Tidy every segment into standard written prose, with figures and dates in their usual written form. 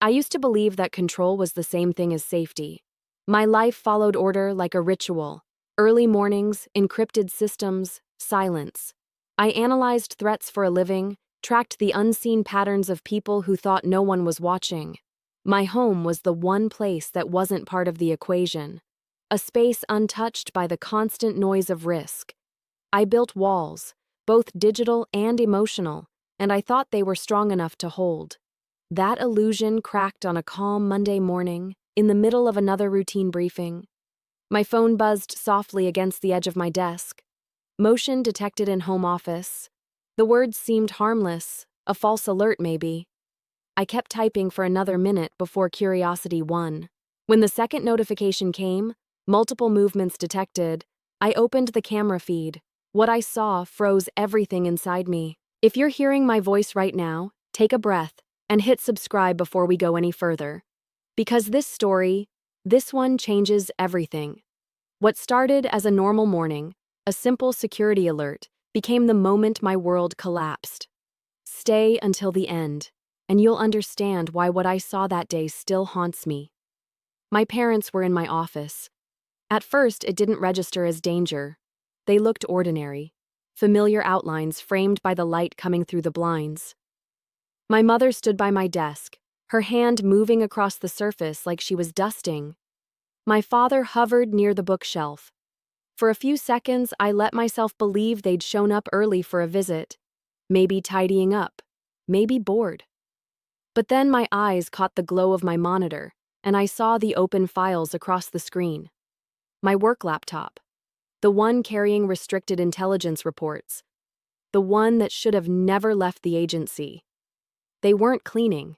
I used to believe that control was the same thing as safety. My life followed order like a ritual. Early mornings, encrypted systems, silence. I analyzed threats for a living, tracked the unseen patterns of people who thought no one was watching. My home was the one place that wasn't part of the equation, a space untouched by the constant noise of risk. I built walls, both digital and emotional, and I thought they were strong enough to hold. That illusion cracked on a calm Monday morning, in the middle of another routine briefing. My phone buzzed softly against the edge of my desk. Motion detected in home office. The words seemed harmless, a false alert maybe. I kept typing for another minute before curiosity won. When the second notification came, multiple movements detected, I opened the camera feed. What I saw froze everything inside me. If you're hearing my voice right now, take a breath and hit subscribe before we go any further. Because this one changes everything. What started as a normal morning, a simple security alert, became the moment my world collapsed. Stay until the end, and you'll understand why what I saw that day still haunts me. My parents were in my office. At first, it didn't register as danger. They looked ordinary, familiar outlines framed by the light coming through the blinds. My mother stood by my desk, her hand moving across the surface like she was dusting. My father hovered near the bookshelf. For a few seconds, I let myself believe they'd shown up early for a visit, maybe tidying up, maybe bored. But then my eyes caught the glow of my monitor, and I saw the open files across the screen. My work laptop, the one carrying restricted intelligence reports, the one that should have never left the agency. They weren't cleaning.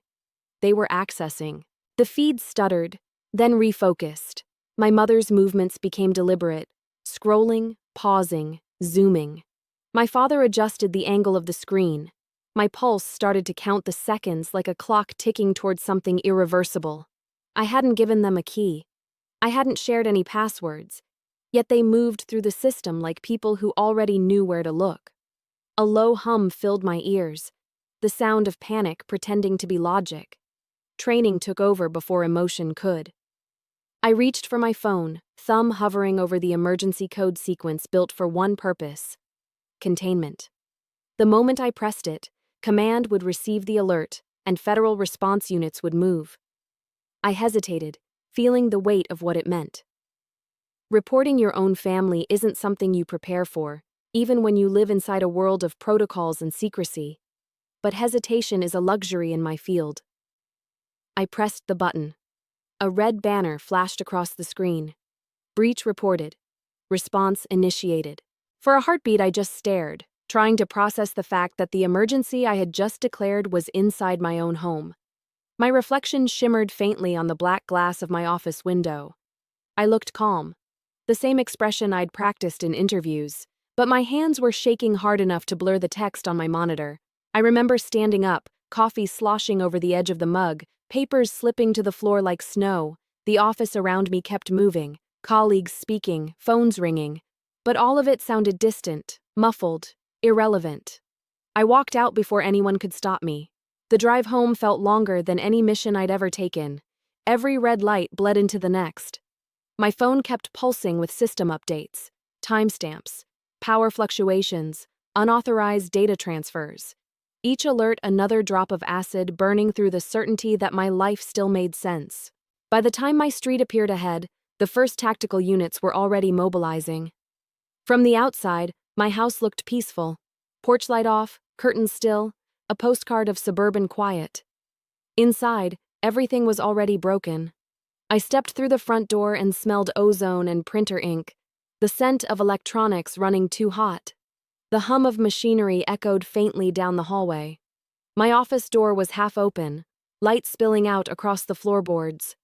They were accessing. The feed stuttered, then refocused. My mother's movements became deliberate, scrolling, pausing, zooming. My father adjusted the angle of the screen. My pulse started to count the seconds like a clock ticking towards something irreversible. I hadn't given them a key. I hadn't shared any passwords. Yet they moved through the system like people who already knew where to look. A low hum filled my ears, the sound of panic pretending to be logic. Training took over before emotion could. I reached for my phone, thumb hovering over the emergency code sequence built for one purpose: containment. The moment I pressed it, command would receive the alert, and federal response units would move. I hesitated, feeling the weight of what it meant. Reporting your own family isn't something you prepare for, even when you live inside a world of protocols and secrecy. But hesitation is a luxury in my field. I pressed the button. A red banner flashed across the screen. Breach reported. Response initiated. For a heartbeat, I just stared, trying to process the fact that the emergency I had just declared was inside my own home. My reflection shimmered faintly on the black glass of my office window. I looked calm, the same expression I'd practiced in interviews, but my hands were shaking hard enough to blur the text on my monitor. I remember standing up, coffee sloshing over the edge of the mug, papers slipping to the floor like snow. The office around me kept moving, colleagues speaking, phones ringing. But all of it sounded distant, muffled, irrelevant. I walked out before anyone could stop me. The drive home felt longer than any mission I'd ever taken. Every red light bled into the next. My phone kept pulsing with system updates, timestamps, power fluctuations, unauthorized data transfers. Each alert another drop of acid burning through the certainty that my life still made sense. By the time my street appeared ahead, the first tactical units were already mobilizing. From the outside, my house looked peaceful. Porch light off, curtains still, a postcard of suburban quiet. Inside, everything was already broken. I stepped through the front door and smelled ozone and printer ink, the scent of electronics running too hot. The hum of machinery echoed faintly down the hallway. My office door was half open, light spilling out across the floorboards.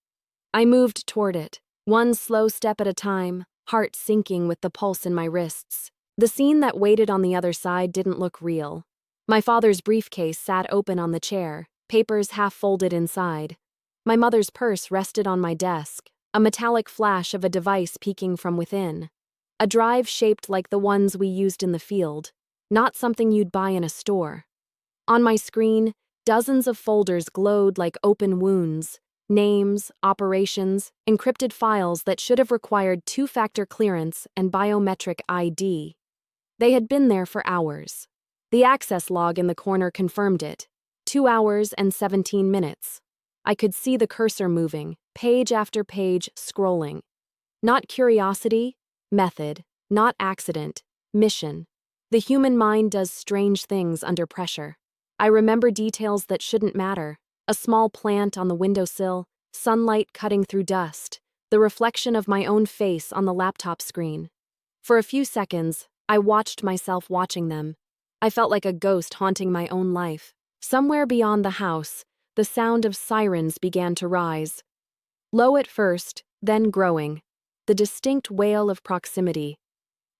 I moved toward it, one slow step at a time, heart sinking with the pulse in my wrists. The scene that waited on the other side didn't look real. My father's briefcase sat open on the chair, papers half folded inside. My mother's purse rested on my desk, a metallic flash of a device peeking from within. A drive shaped like the ones we used in the field, not something you'd buy in a store. On my screen, Dozens of folders glowed like open wounds, names, operations, encrypted files that should have required two-factor clearance and biometric ID. They had been there for hours. The access log in the corner confirmed it. 2 hours and 17 minutes. I could see the cursor moving, page after page scrolling. Not curiosity, method, not accident, mission. The human mind does strange things under pressure. I remember details that shouldn't matter. A small plant on the windowsill, sunlight cutting through dust, the reflection of my own face on the laptop screen. For a few seconds, I watched myself watching them. I felt like a ghost haunting my own life. Somewhere beyond the house, the sound of sirens began to rise. Low at first, then growing. The distinct wail of proximity.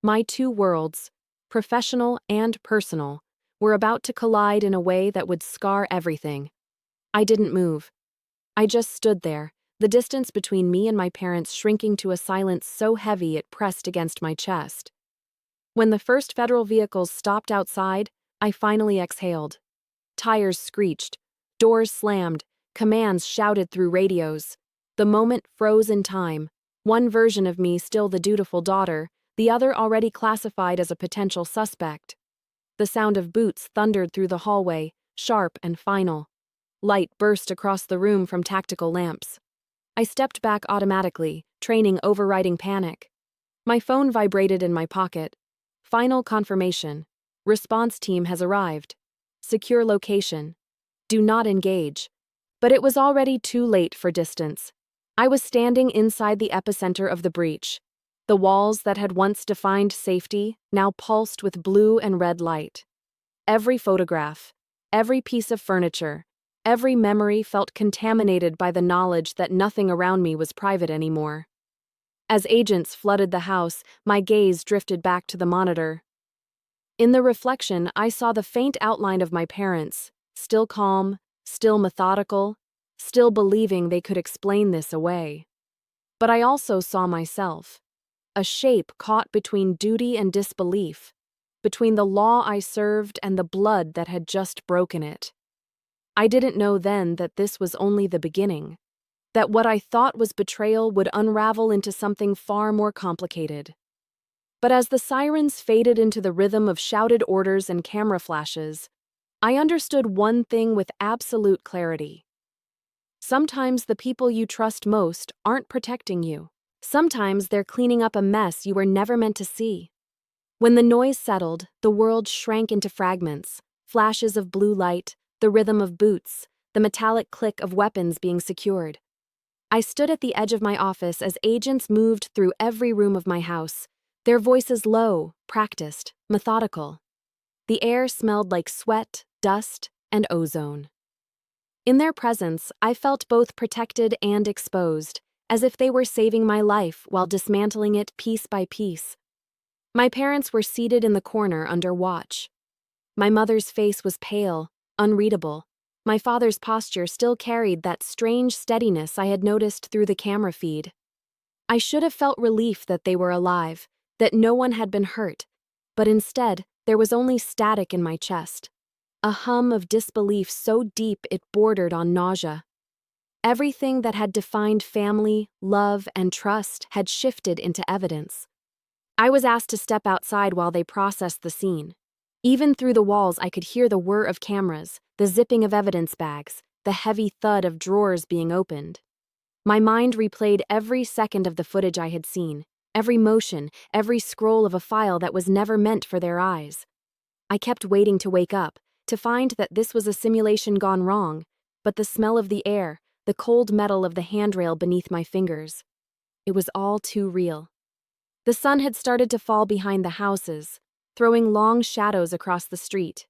My two worlds, professional and personal, were about to collide in a way that would scar everything. I didn't move. I just stood there, the distance between me and my parents shrinking to a silence so heavy it pressed against my chest. When the first federal vehicles stopped outside, I finally exhaled. Tires screeched, doors slammed, commands shouted through radios. The moment froze in time, one version of me still the dutiful daughter, the other already classified as a potential suspect. The sound of boots thundered through the hallway, sharp and final. Light burst across the room from tactical lamps. I stepped back automatically, training overriding panic. My phone vibrated in my pocket. Final confirmation. Response team has arrived. Secure location. Do not engage. But it was already too late for distance. I was standing inside the epicenter of the breach. The walls that had once defined safety now pulsed with blue and red light. Every photograph, every piece of furniture, every memory felt contaminated by the knowledge that nothing around me was private anymore. As agents flooded the house, my gaze drifted back to the monitor. In the reflection, I saw the faint outline of my parents, still calm, still methodical, still believing they could explain this away. But I also saw myself, a shape caught between duty and disbelief, between the law I served and the blood that had just broken it. I didn't know then that this was only the beginning, that what I thought was betrayal would unravel into something far more complicated. But as the sirens faded into the rhythm of shouted orders and camera flashes, I understood one thing with absolute clarity. Sometimes the people you trust most aren't protecting you. Sometimes they're cleaning up a mess you were never meant to see. When the noise settled, the world shrank into fragments, flashes of blue light, the rhythm of boots, the metallic click of weapons being secured. I stood at the edge of my office as agents moved through every room of my house, their voices low, practiced, methodical. The air smelled like sweat, dust, and ozone. In their presence, I felt both protected and exposed, as if they were saving my life while dismantling it piece by piece. My parents were seated in the corner under watch. My mother's face was pale, unreadable. My father's posture still carried that strange steadiness I had noticed through the camera feed. I should have felt relief that they were alive, that no one had been hurt, but instead, there was only static in my chest. A hum of disbelief so deep it bordered on nausea. Everything that had defined family, love, and trust had shifted into evidence. I was asked to step outside while they processed the scene. Even through the walls, I could hear the whir of cameras, the zipping of evidence bags, the heavy thud of drawers being opened. My mind replayed every second of the footage I had seen, every motion, every scroll of a file that was never meant for their eyes. I kept waiting to wake up, to find that this was a simulation gone wrong, but the smell of the air, the cold metal of the handrail beneath my fingers. It was all too real. The sun had started to fall behind the houses, throwing long shadows across the street.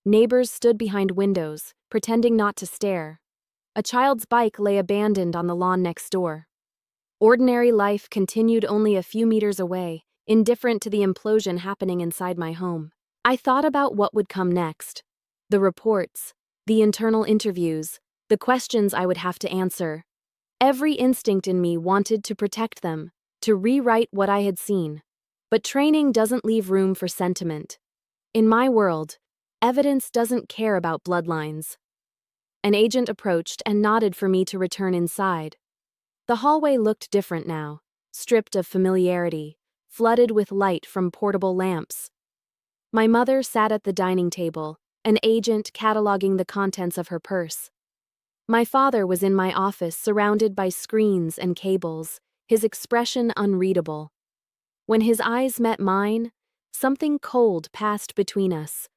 Neighbors stood behind windows, pretending not to stare. A child's bike lay abandoned on the lawn next door. Ordinary life continued only a few meters away, indifferent to the implosion happening inside my home. I thought about what would come next. The reports, the internal interviews, the questions I would have to answer. Every instinct in me wanted to protect them, to rewrite what I had seen. But training doesn't leave room for sentiment. In my world, evidence doesn't care about bloodlines. An agent approached and nodded for me to return inside. The hallway looked different now, stripped of familiarity, flooded with light from portable lamps. My mother sat at the dining table, an agent cataloging the contents of her purse. My father was in my office, surrounded by screens and cables, his expression unreadable. When his eyes met mine, something cold passed between us,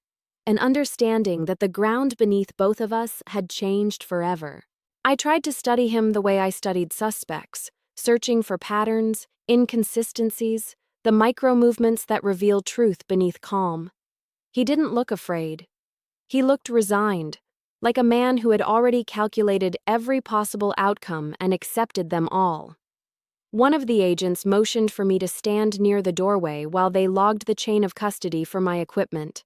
an understanding that the ground beneath both of us had changed forever. I tried to study him the way I studied suspects, searching for patterns, inconsistencies, the micro-movements that reveal truth beneath calm. He didn't look afraid. He looked resigned, like a man who had already calculated every possible outcome and accepted them all. One of the agents motioned for me to stand near the doorway while they logged the chain of custody for my equipment.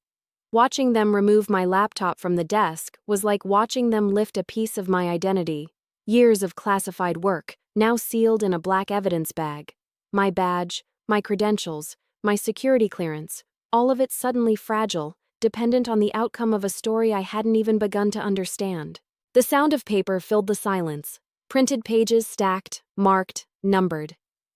Watching them remove my laptop from the desk was like watching them lift a piece of my identity. Years of classified work, now sealed in a black evidence bag. My badge, my credentials, my security clearance, all of it suddenly fragile, dependent on the outcome of a story I hadn't even begun to understand. The sound of paper filled the silence. Printed pages stacked, marked, numbered.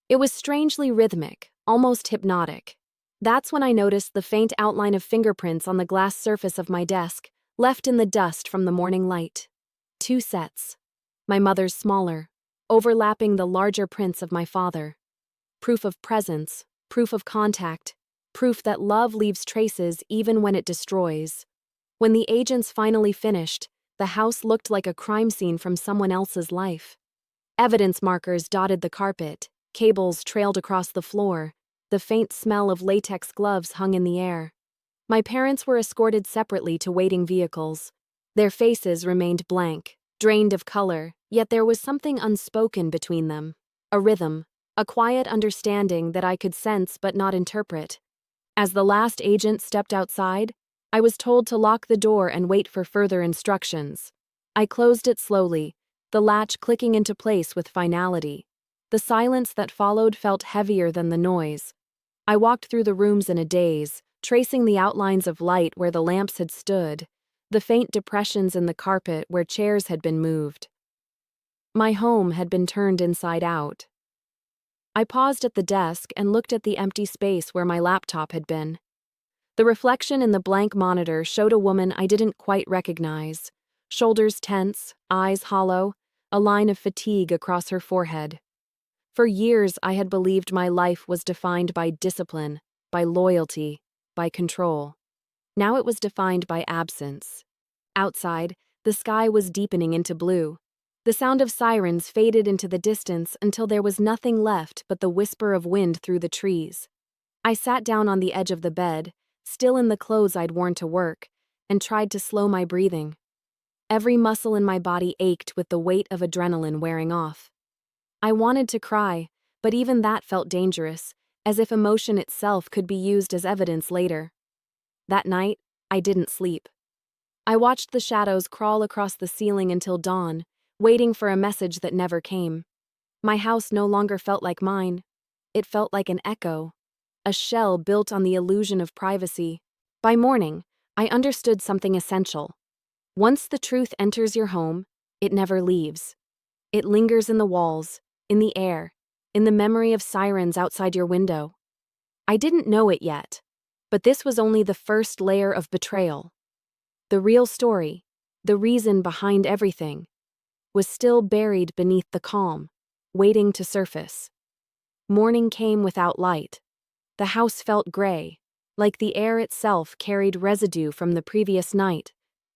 It was strangely rhythmic, almost hypnotic. That's when I noticed the faint outline of fingerprints on the glass surface of my desk, left in the dust from the morning light. 2 sets. My mother's smaller, overlapping the larger prints of my father. Proof of presence, proof of contact, proof that love leaves traces even when it destroys. When the agents finally finished, the house looked like a crime scene from someone else's life. Evidence markers dotted the carpet, cables trailed across the floor, the faint smell of latex gloves hung in the air. My parents were escorted separately to waiting vehicles. Their faces remained blank, drained of color, yet there was something unspoken between them. A rhythm, a quiet understanding that I could sense but not interpret. As the last agent stepped outside, I was told to lock the door and wait for further instructions. I closed it slowly, the latch clicking into place with finality. The silence that followed felt heavier than the noise. I walked through the rooms in a daze, tracing the outlines of light where the lamps had stood, the faint depressions in the carpet where chairs had been moved. My home had been turned inside out. I paused at the desk and looked at the empty space where my laptop had been. The reflection in the blank monitor showed a woman I didn't quite recognize, shoulders tense, eyes hollow, a line of fatigue across her forehead. For years, I had believed my life was defined by discipline, by loyalty, by control. Now it was defined by absence. Outside, the sky was deepening into blue. The sound of sirens faded into the distance until there was nothing left but the whisper of wind through the trees. I sat down on the edge of the bed, still in the clothes I'd worn to work, and tried to slow my breathing. Every muscle in my body ached with the weight of adrenaline wearing off. I wanted to cry, but even that felt dangerous, as if emotion itself could be used as evidence later. That night, I didn't sleep. I watched the shadows crawl across the ceiling until dawn, waiting for a message that never came. My house no longer felt like mine. It felt like an echo, a shell built on the illusion of privacy. By morning, I understood something essential. Once the truth enters your home, it never leaves. It lingers in the walls, in the air, in the memory of sirens outside your window. I didn't know it yet, but this was only the first layer of betrayal. The real story, the reason behind everything, was still buried beneath the calm, waiting to surface. Morning came without light. The house felt gray, like the air itself carried residue from the previous night.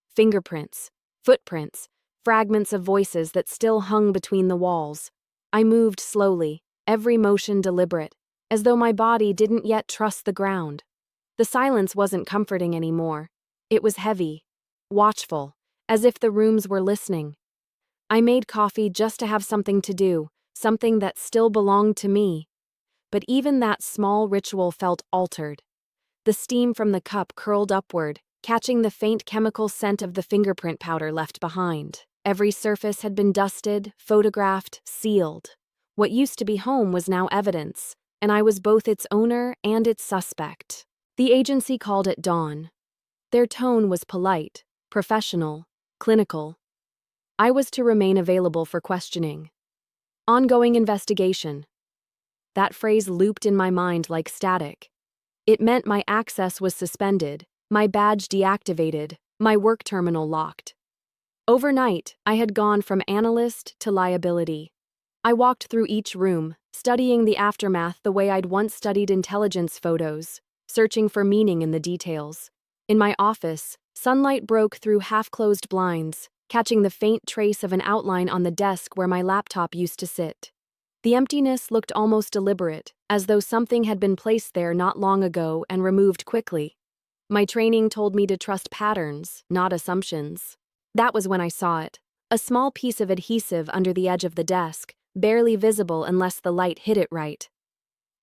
Fingerprints, footprints, fragments of voices that still hung between the walls. I moved slowly, every motion deliberate, as though my body didn't yet trust the ground. The silence wasn't comforting anymore. It was heavy, watchful, as if the rooms were listening. I made coffee just to have something to do, something that still belonged to me. But even that small ritual felt altered. The steam from the cup curled upward, catching the faint chemical scent of the fingerprint powder left behind. Every surface had been dusted, photographed, sealed. What used to be home was now evidence, and I was both its owner and its suspect. The agency called at dawn. Their tone was polite, professional, clinical. I was to remain available for questioning. Ongoing investigation. That phrase looped in my mind like static. It meant my access was suspended, my badge deactivated, my work terminal locked. Overnight, I had gone from analyst to liability. I walked through each room, studying the aftermath the way I'd once studied intelligence photos, searching for meaning in the details. In my office, sunlight broke through half-closed blinds, catching the faint trace of an outline on the desk where my laptop used to sit. The emptiness looked almost deliberate, as though something had been placed there not long ago and removed quickly. My training told me to trust patterns, not assumptions. That was when I saw it. A small piece of adhesive under the edge of the desk, barely visible unless the light hit it right.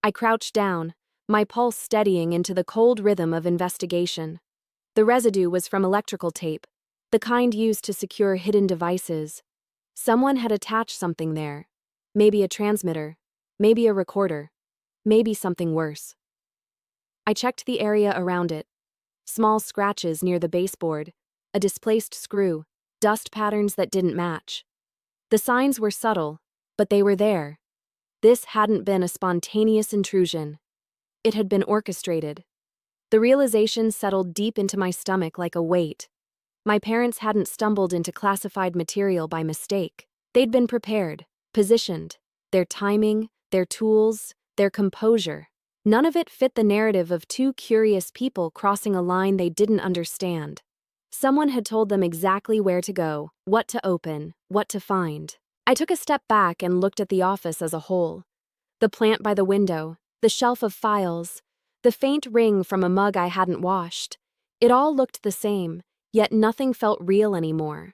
I crouched down, my pulse steadying into the cold rhythm of investigation. The residue was from electrical tape, the kind used to secure hidden devices. Someone had attached something there. Maybe a transmitter, maybe a recorder, maybe something worse. I checked the area around it. Small scratches near the baseboard, a displaced screw, dust patterns that didn't match. The signs were subtle, but they were there. This hadn't been a spontaneous intrusion. It had been orchestrated. The realization settled deep into my stomach like a weight. My parents hadn't stumbled into classified material by mistake. They'd been prepared, positioned. Their timing, their tools, their composure. None of it fit the narrative of two curious people crossing a line they didn't understand. Someone had told them exactly where to go, what to open, what to find. I took a step back and looked at the office as a whole. The plant by the window, the shelf of files, the faint ring from a mug I hadn't washed. It all looked the same, yet nothing felt real anymore.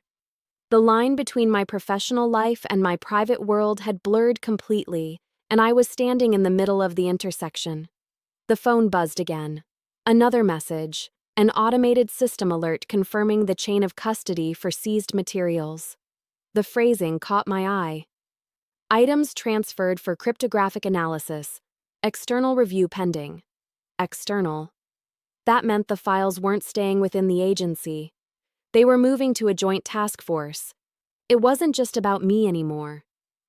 The line between my professional life and my private world had blurred completely, and I was standing in the middle of the intersection. The phone buzzed again. Another message, an automated system alert confirming the chain of custody for seized materials. The phrasing caught my eye. Items transferred for cryptographic analysis. External review pending. External. That meant the files weren't staying within the agency. They were moving to a joint task force. It wasn't just about me anymore.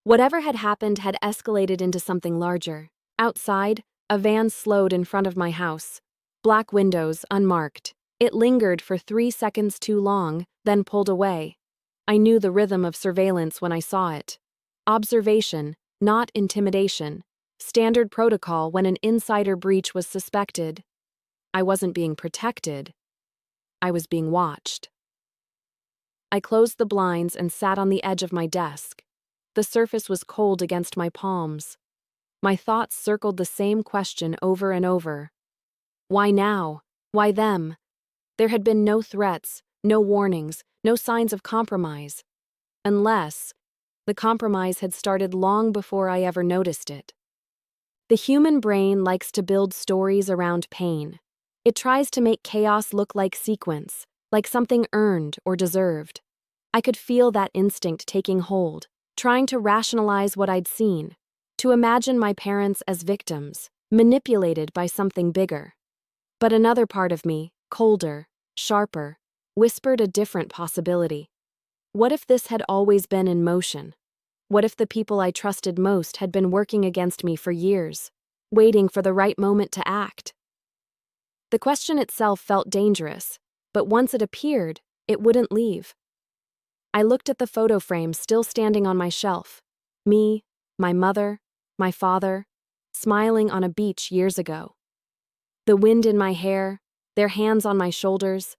Whatever had happened had escalated into something larger. Outside, a van slowed in front of my house. Black windows, unmarked. It lingered for 3 seconds too long, then pulled away. I knew the rhythm of surveillance when I saw it. Observation, not intimidation. Standard protocol when an insider breach was suspected. I wasn't being protected. I was being watched. I closed the blinds and sat on the edge of my desk. The surface was cold against my palms. My thoughts circled the same question over and over. Why now? Why them? There had been no threats, no warnings, no signs of compromise. Unless the compromise had started long before I ever noticed it. The human brain likes to build stories around pain. It tries to make chaos look like sequence, like something earned or deserved. I could feel that instinct taking hold, trying to rationalize what I'd seen, to imagine my parents as victims, manipulated by something bigger. But another part of me, colder, sharper, whispered a different possibility. What if this had always been in motion? What if the people I trusted most had been working against me for years, waiting for the right moment to act? The question itself felt dangerous, but once it appeared, it wouldn't leave. I looked at the photo frame still standing on my shelf. Me, my mother, my father, smiling on a beach years ago. The wind in my hair, their hands on my shoulders.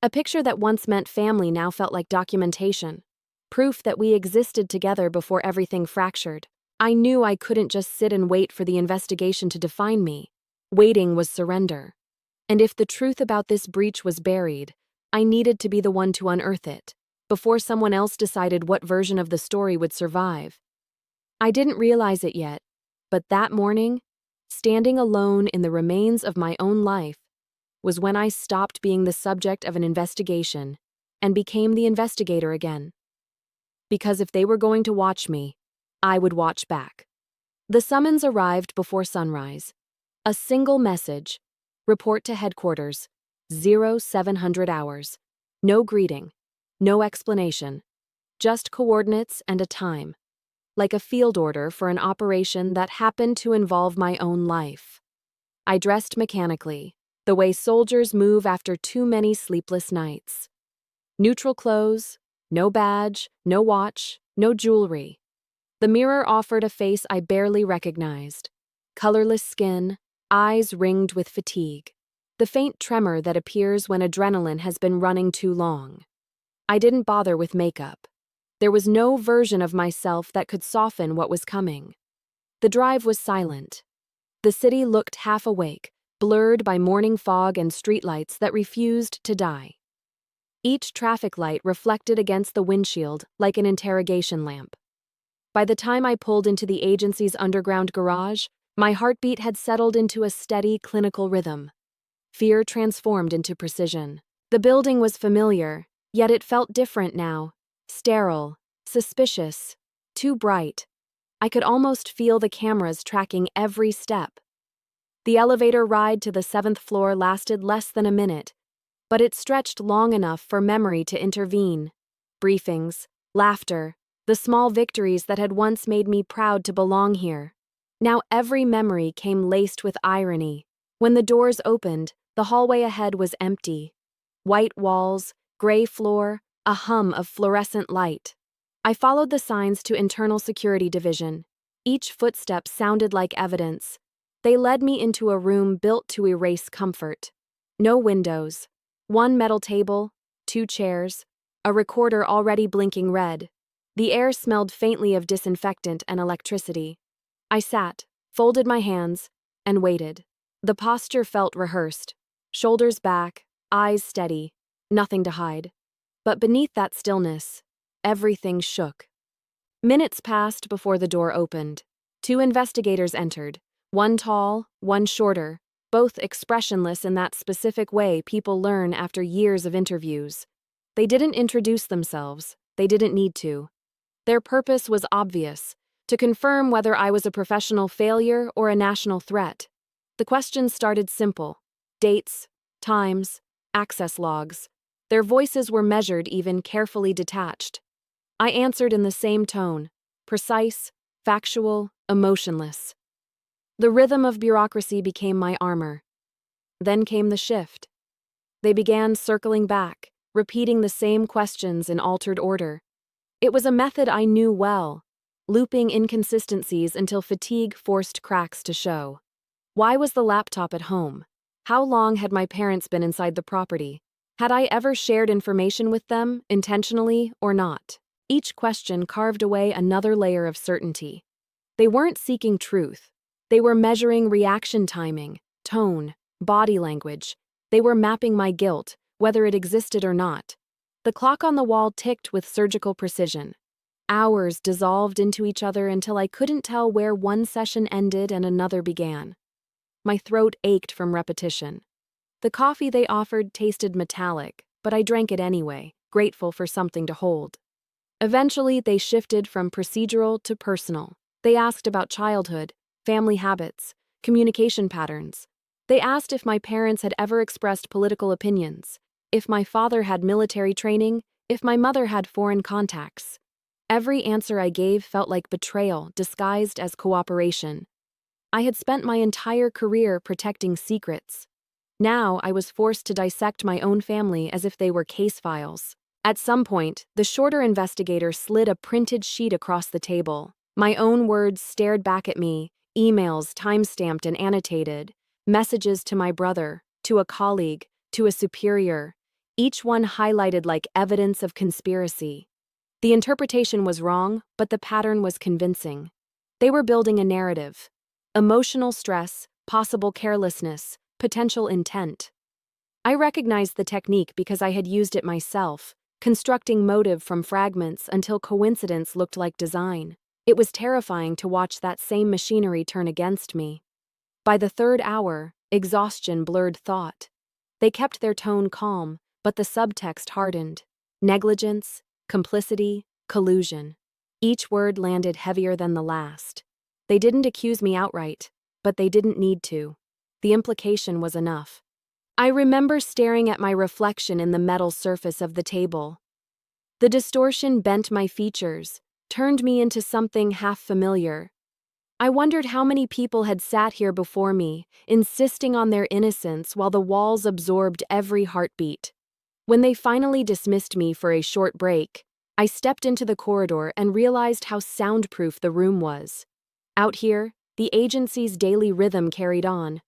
A picture that once meant family now felt like documentation. Proof that we existed together before everything fractured. I knew I couldn't just sit and wait for the investigation to define me. Waiting was surrender. And if the truth about this breach was buried, I needed to be the one to unearth it, before someone else decided what version of the story would survive. I didn't realize it yet, but that morning, standing alone in the remains of my own life, was when I stopped being the subject of an investigation and became the investigator again. Because if they were going to watch me, I would watch back. The summons arrived before sunrise. A single message. Report to headquarters. 0700 hours. No greeting. No explanation. just coordinates and a time, like a field order for an operation that happened to involve my own life. I dressed mechanically, the way soldiers move after too many sleepless nights. Neutral clothes, no badge, no watch, no jewelry. The mirror offered a face I barely recognized. Colorless skin, eyes ringed with fatigue. The faint tremor that appears when adrenaline has been running too long. I didn't bother with makeup. There was no version of myself that could soften what was coming. The drive was silent. The city looked half awake, blurred by morning fog and streetlights that refused to die. Each traffic light reflected against the windshield like an interrogation lamp. By the time I pulled into the agency's underground garage, my heartbeat had settled into a steady, clinical rhythm. Fear transformed into precision. The building was familiar, yet it felt different now. Sterile, suspicious, too bright. I could almost feel the cameras tracking every step. The elevator ride to the 7th floor lasted less than a minute, but it stretched long enough for memory to intervene. Briefings, laughter, the small victories that had once made me proud to belong here. Now every memory came laced with irony. When the doors opened, the hallway ahead was empty. White walls, gray floor, a hum of fluorescent light. I followed the signs to Internal Security Division. Each footstep sounded like evidence. They led me into a room built to erase comfort. No windows. One metal table, 2 chairs, a recorder already blinking red. The air smelled faintly of disinfectant and electricity. I sat, folded my hands, and waited. The posture felt rehearsed. Shoulders back, eyes steady, nothing to hide. But beneath that stillness, everything shook. Minutes passed before the door opened. 2 investigators entered, one tall, one shorter, both expressionless in that specific way people learn after years of interviews. They didn't introduce themselves, they didn't need to. Their purpose was obvious, to confirm whether I was a professional failure or a national threat. The questions started simple: dates, times, access logs. Their voices were measured, even carefully detached. I answered in the same tone, precise, factual, emotionless. The rhythm of bureaucracy became my armor. Then came the shift. They began circling back, repeating the same questions in altered order. It was a method I knew well, looping inconsistencies until fatigue forced cracks to show. Why was the laptop at home? How long had my parents been inside the property? Had I ever shared information with them, intentionally or not? Each question carved away another layer of certainty. They weren't seeking truth. They were measuring reaction timing, tone, body language. They were mapping my guilt, whether it existed or not. The clock on the wall ticked with surgical precision. Hours dissolved into each other until I couldn't tell where one session ended and another began. My throat ached from repetition. The coffee they offered tasted metallic, but I drank it anyway, grateful for something to hold. Eventually, they shifted from procedural to personal. They asked about childhood, family habits, communication patterns. They asked if my parents had ever expressed political opinions, if my father had military training, if my mother had foreign contacts. Every answer I gave felt like betrayal disguised as cooperation. I had spent my entire career protecting secrets. Now I was forced to dissect my own family as if they were case files. At some point, the shorter investigator slid a printed sheet across the table. My own words stared back at me, emails time-stamped and annotated, messages to my brother, to a colleague, to a superior, each one highlighted like evidence of conspiracy. The interpretation was wrong, but the pattern was convincing. They were building a narrative. Emotional stress, possible carelessness, potential intent. I recognized the technique because I had used it myself, constructing motive from fragments until coincidence looked like design. It was terrifying to watch that same machinery turn against me. By the 3rd hour, exhaustion blurred thought. They kept their tone calm, but the subtext hardened. Negligence, complicity, collusion. Each word landed heavier than the last. They didn't accuse me outright, but they didn't need to. The implication was enough. I remember staring at my reflection in the metal surface of the table. The distortion bent my features, turned me into something half familiar. I wondered how many people had sat here before me, insisting on their innocence while the walls absorbed every heartbeat. When they finally dismissed me for a short break, I stepped into the corridor and realized how soundproof the room was. Out here, the agency's daily rhythm carried on.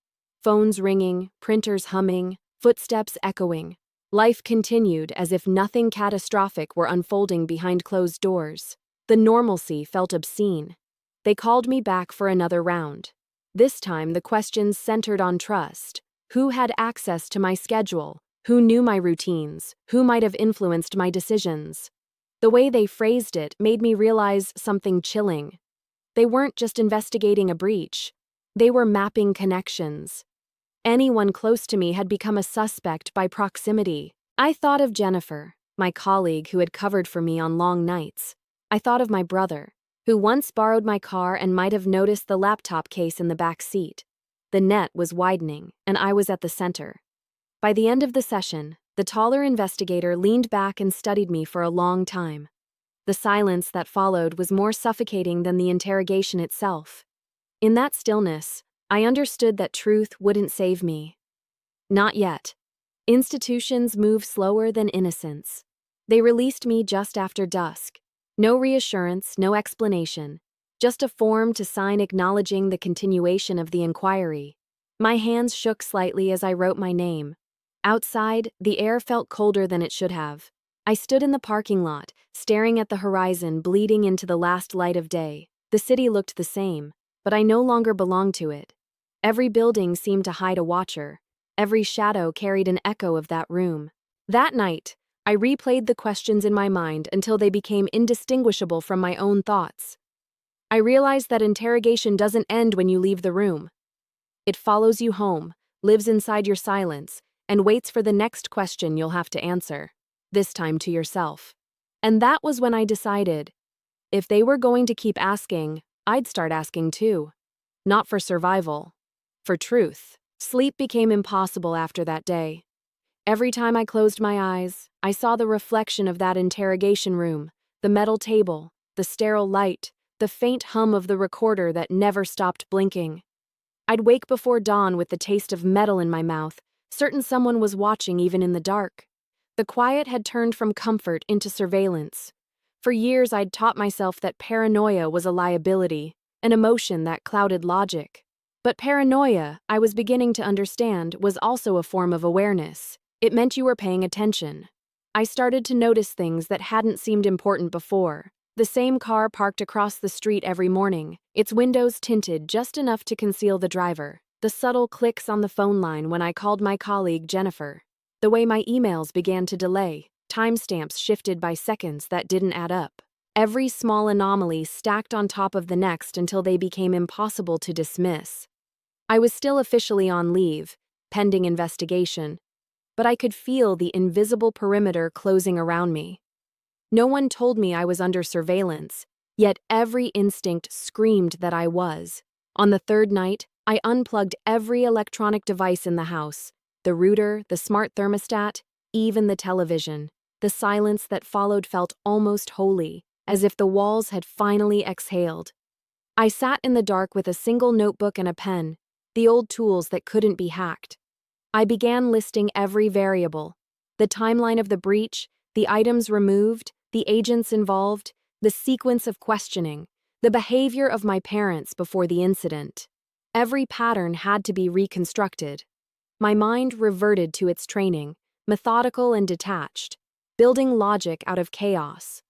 Phones ringing, printers humming, footsteps echoing. Life continued as if nothing catastrophic were unfolding behind closed doors. The normalcy felt obscene. They called me back for another round. This time, the questions centered on trust. Who had access to my schedule? Who knew my routines? Who might have influenced my decisions? The way they phrased it made me realize something chilling. They weren't just investigating a breach. They were mapping connections. Anyone close to me had become a suspect by proximity. I thought of Jennifer, my colleague who had covered for me on long nights. I thought of my brother, who once borrowed my car and might have noticed the laptop case in the back seat. The net was widening, and I was at the center. By the end of the session, the taller investigator leaned back and studied me for a long time. The silence that followed was more suffocating than the interrogation itself. In that stillness, I understood that truth wouldn't save me. Not yet. Institutions move slower than innocence. They released me just after dusk. No reassurance, no explanation. Just a form to sign acknowledging the continuation of the inquiry. My hands shook slightly as I wrote my name. Outside, the air felt colder than it should have. I stood in the parking lot, staring at the horizon bleeding into the last light of day. The city looked the same, but I no longer belonged to it. Every building seemed to hide a watcher. Every shadow carried an echo of that room. That night, I replayed the questions in my mind until they became indistinguishable from my own thoughts. I realized that interrogation doesn't end when you leave the room. It follows you home, lives inside your silence, and waits for the next question you'll have to answer, this time to yourself. And that was when I decided, if they were going to keep asking, I'd start asking too. Not for survival, for truth. Sleep became impossible after that day. Every time I closed my eyes, I saw the reflection of that interrogation room, the metal table, the sterile light, the faint hum of the recorder that never stopped blinking. I'd wake before dawn with the taste of metal in my mouth, certain someone was watching even in the dark. The quiet had turned from comfort into surveillance. For years I'd taught myself that paranoia was a liability, an emotion that clouded logic. But paranoia, I was beginning to understand, was also a form of awareness. It meant you were paying attention. I started to notice things that hadn't seemed important before. The same car parked across the street every morning, its windows tinted just enough to conceal the driver. The subtle clicks on the phone line when I called my colleague Jennifer. The way my emails began to delay, timestamps shifted by seconds that didn't add up. Every small anomaly stacked on top of the next until they became impossible to dismiss. I was still officially on leave, pending investigation, but I could feel the invisible perimeter closing around me. No one told me I was under surveillance, yet every instinct screamed that I was. On the third night, I unplugged every electronic device in the house, the router, the smart thermostat, even the television. The silence that followed felt almost holy, as if the walls had finally exhaled. I sat in the dark with a single notebook and a pen, the old tools that couldn't be hacked. I began listing every variable, the timeline of the breach, the items removed, the agents involved, the sequence of questioning, the behavior of my parents before the incident. Every pattern had to be reconstructed. My mind reverted to its training, methodical and detached, building logic out of chaos.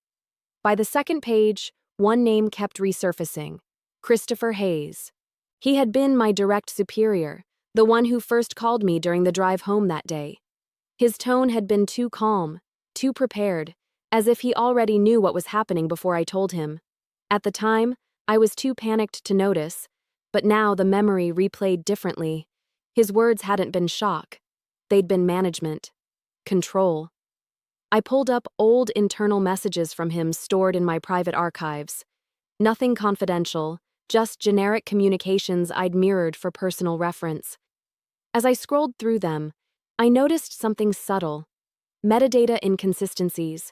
By the second page, one name kept resurfacing: Christopher Hayes. He had been my direct superior, the one who first called me during the drive home that day. His tone had been too calm, too prepared, as if he already knew what was happening before I told him. At the time, I was too panicked to notice, but now the memory replayed differently. His words hadn't been shock. They'd been management. Control. I pulled up old internal messages from him stored in my private archives. Nothing confidential, just generic communications I'd mirrored for personal reference. As I scrolled through them, I noticed something subtle: metadata inconsistencies.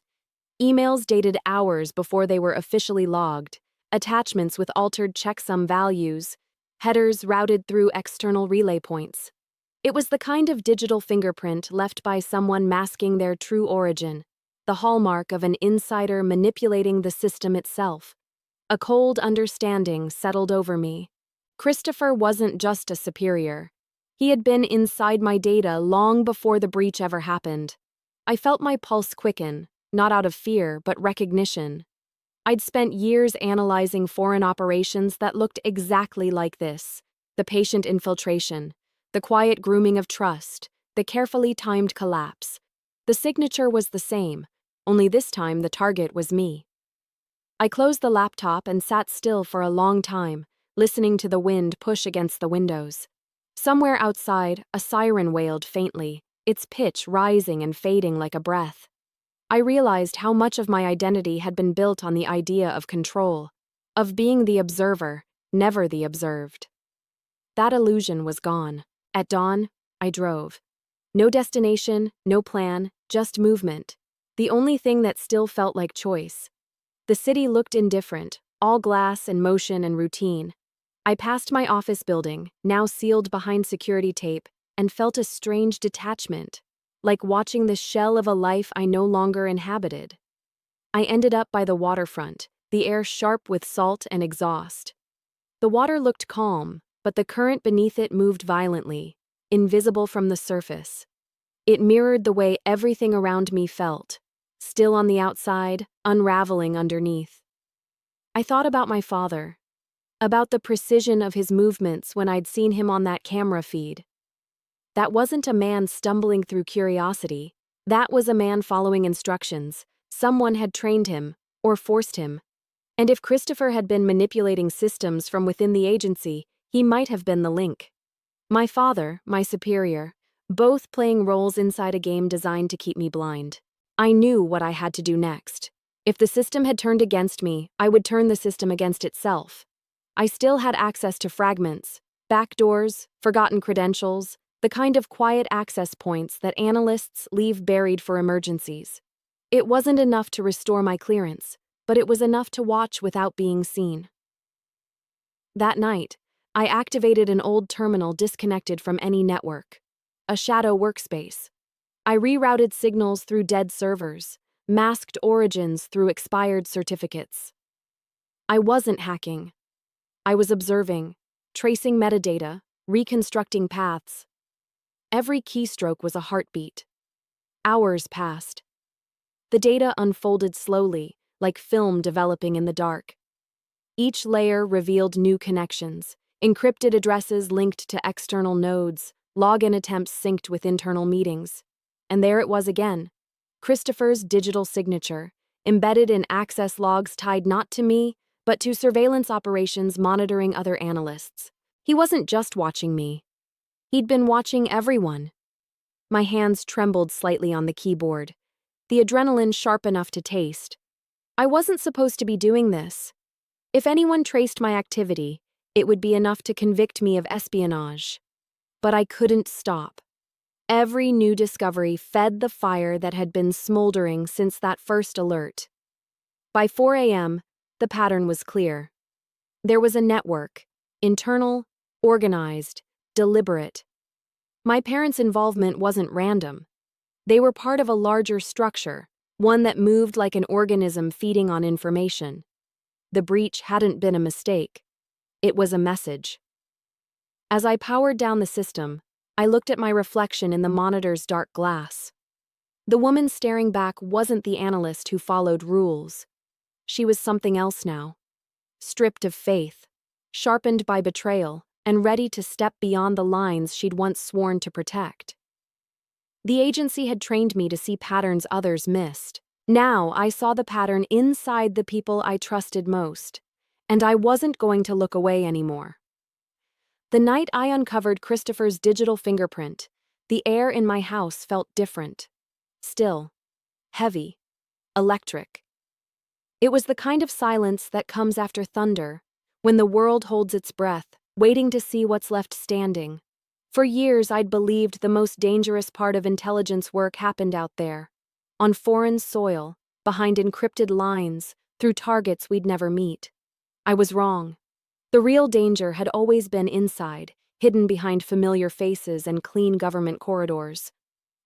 Emails dated hours before they were officially logged, attachments with altered checksum values, headers routed through external relay points. It was the kind of digital fingerprint left by someone masking their true origin, the hallmark of an insider manipulating the system itself. A cold understanding settled over me. Christopher wasn't just a superior. He had been inside my data long before the breach ever happened. I felt my pulse quicken, not out of fear, but recognition. I'd spent years analyzing foreign operations that looked exactly like this: the patient infiltration, the quiet grooming of trust, the carefully timed collapse. The signature was the same, only this time the target was me. I closed the laptop and sat still for a long time, listening to the wind push against the windows. Somewhere outside, a siren wailed faintly, its pitch rising and fading like a breath. I realized how much of my identity had been built on the idea of control, of being the observer, never the observed. That illusion was gone. At dawn, I drove. No destination, no plan, just movement. The only thing that still felt like choice. The city looked indifferent, all glass and motion and routine. I passed my office building, now sealed behind security tape, and felt a strange detachment, like watching the shell of a life I no longer inhabited. I ended up by the waterfront, the air sharp with salt and exhaust. The water looked calm, but the current beneath it moved violently, invisible from the surface. It mirrored the way everything around me felt, still on the outside, unraveling underneath. I thought about my father, about the precision of his movements when I'd seen him on that camera feed. That wasn't a man stumbling through curiosity. That was a man following instructions. Someone had trained him, or forced him. And if Christopher had been manipulating systems from within the agency, he might have been the link. My father, my superior, both playing roles inside a game designed to keep me blind. I knew what I had to do next. If the system had turned against me, I would turn the system against itself. I still had access to fragments, backdoors, forgotten credentials, the kind of quiet access points that analysts leave buried for emergencies. It wasn't enough to restore my clearance, but it was enough to watch without being seen. That night, I activated an old terminal disconnected from any network, a shadow workspace. I rerouted signals through dead servers, masked origins through expired certificates. I wasn't hacking. I was observing, tracing metadata, reconstructing paths. Every keystroke was a heartbeat. Hours passed. The data unfolded slowly, like film developing in the dark. Each layer revealed new connections, encrypted addresses linked to external nodes, login attempts synced with internal meetings. And there it was again, Christopher's digital signature, embedded in access logs tied not to me, but to surveillance operations monitoring other analysts. He wasn't just watching me. He'd been watching everyone. My hands trembled slightly on the keyboard, the adrenaline sharp enough to taste. I wasn't supposed to be doing this. If anyone traced my activity, it would be enough to convict me of espionage. But I couldn't stop. Every new discovery fed the fire that had been smoldering since that first alert. By 4 a.m., the pattern was clear. There was a network, internal, organized, deliberate. My parents' involvement wasn't random. They were part of a larger structure, one that moved like an organism feeding on information. The breach hadn't been a mistake. It was a message. As I powered down the system, I looked at my reflection in the monitor's dark glass. The woman staring back wasn't the analyst who followed rules. She was something else now. Stripped of faith, sharpened by betrayal, and ready to step beyond the lines she'd once sworn to protect. The agency had trained me to see patterns others missed. Now I saw the pattern inside the people I trusted most, and I wasn't going to look away anymore. The night I uncovered Christopher's digital fingerprint, the air in my house felt different. Still, heavy, electric. It was the kind of silence that comes after thunder, when the world holds its breath, waiting to see what's left standing. For years I'd believed the most dangerous part of intelligence work happened out there, on foreign soil, behind encrypted lines, through targets we'd never meet. I was wrong. The real danger had always been inside, hidden behind familiar faces and clean government corridors.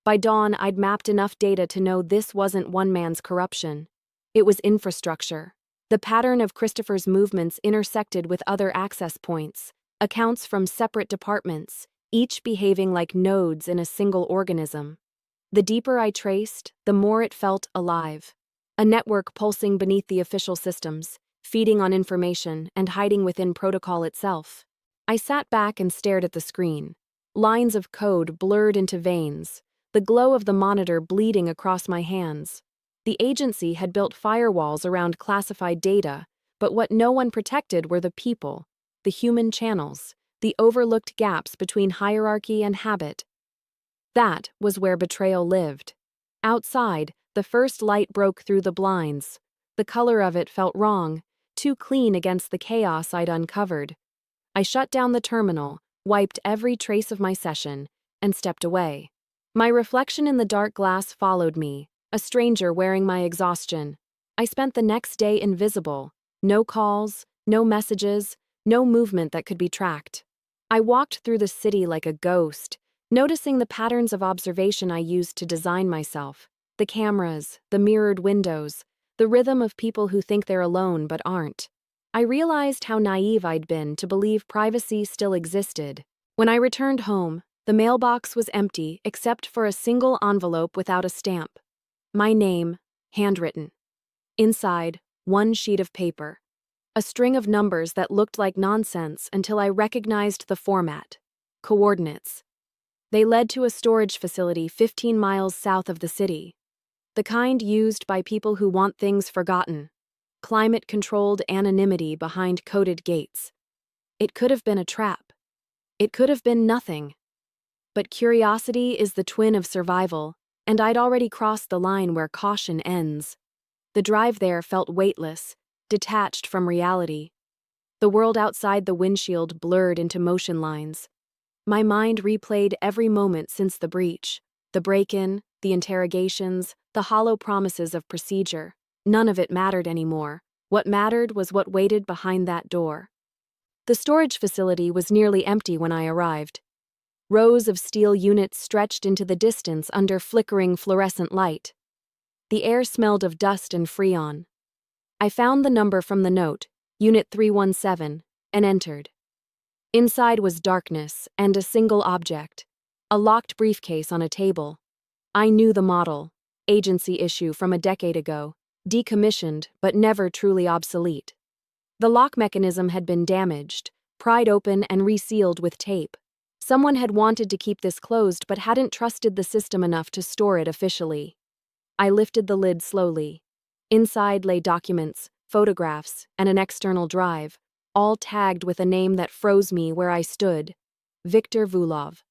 By dawn, I'd mapped enough data to know this wasn't one man's corruption. It was infrastructure. The pattern of Christopher's movements intersected with other access points, accounts from separate departments, each behaving like nodes in a single organism. The deeper I traced, the more it felt alive. A network pulsing beneath the official systems, feeding on information and hiding within protocol itself. I sat back and stared at the screen. Lines of code blurred into veins, the glow of the monitor bleeding across my hands. The agency had built firewalls around classified data, but what no one protected were the people, the human channels, the overlooked gaps between hierarchy and habit. That was where betrayal lived. Outside, the first light broke through the blinds. The color of it felt wrong, too clean against the chaos I'd uncovered. I shut down the terminal, wiped every trace of my session, and stepped away. My reflection in the dark glass followed me, a stranger wearing my exhaustion. I spent the next day invisible. No calls, no messages, no movement that could be tracked. I walked through the city like a ghost, noticing the patterns of observation I used to design myself. The cameras, the mirrored windows, the rhythm of people who think they're alone but aren't. I realized how naive I'd been to believe privacy still existed. When I returned home, the mailbox was empty except for a single envelope without a stamp. My name, handwritten. Inside, one sheet of paper. A string of numbers that looked like nonsense until I recognized the format. Coordinates. They led to a storage facility 15 miles south of the city. The kind used by people who want things forgotten. Climate-controlled anonymity behind coded gates. It could have been a trap. It could have been nothing. But curiosity is the twin of survival, and I'd already crossed the line where caution ends. The drive there felt weightless, detached from reality. The world outside the windshield blurred into motion lines. My mind replayed every moment since the breach, the break-in, the interrogations, the hollow promises of procedure. None of it mattered anymore. What mattered was what waited behind that door. The storage facility was nearly empty when I arrived. Rows of steel units stretched into the distance under flickering fluorescent light. The air smelled of dust and freon. I found the number from the note, Unit 317, and entered. Inside was darkness and a single object, a locked briefcase on a table. I knew the model, agency issue from a decade ago, decommissioned but never truly obsolete. The lock mechanism had been damaged, pried open and resealed with tape. Someone had wanted to keep this closed but hadn't trusted the system enough to store it officially. I lifted the lid slowly. Inside lay documents, photographs, and an external drive, all tagged with a name that froze me where I stood. Viktor Vulov.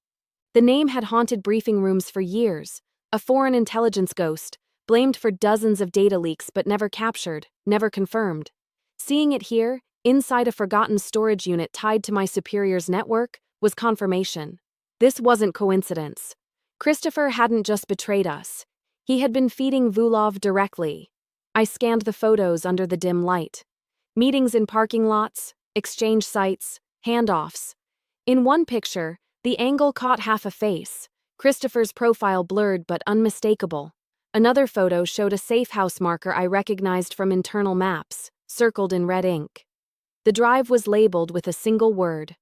The name had haunted briefing rooms for years, a foreign intelligence ghost, blamed for dozens of data leaks but never captured, never confirmed. Seeing it here, inside a forgotten storage unit tied to my superior's network, was confirmation. This wasn't coincidence. Christopher hadn't just betrayed us. He had been feeding Vulov directly. I scanned the photos under the dim light. Meetings in parking lots, exchange sites, handoffs. In one picture, the angle caught half a face, Christopher's profile blurred but unmistakable. Another photo showed a safe house marker I recognized from internal maps, circled in red ink. The drive was labeled with a single word: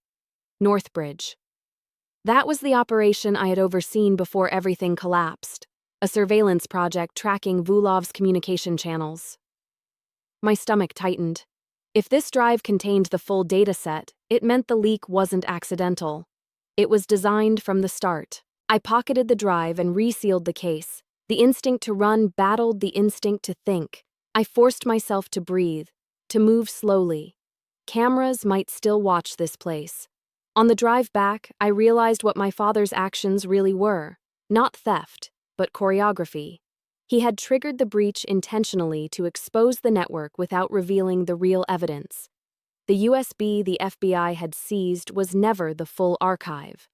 Northbridge. That was the operation I had overseen before everything collapsed, a surveillance project tracking Vulov's communication channels. My stomach tightened. If this drive contained the full dataset, it meant the leak wasn't accidental. It was designed from the start. I pocketed the drive and resealed the case. The instinct to run battled the instinct to think. I forced myself to breathe, to move slowly. Cameras might still watch this place. On the drive back, I realized what my father's actions really were. Not theft, but choreography. He had triggered the breach intentionally to expose the network without revealing the real evidence. The USB the FBI had seized was never the full archive.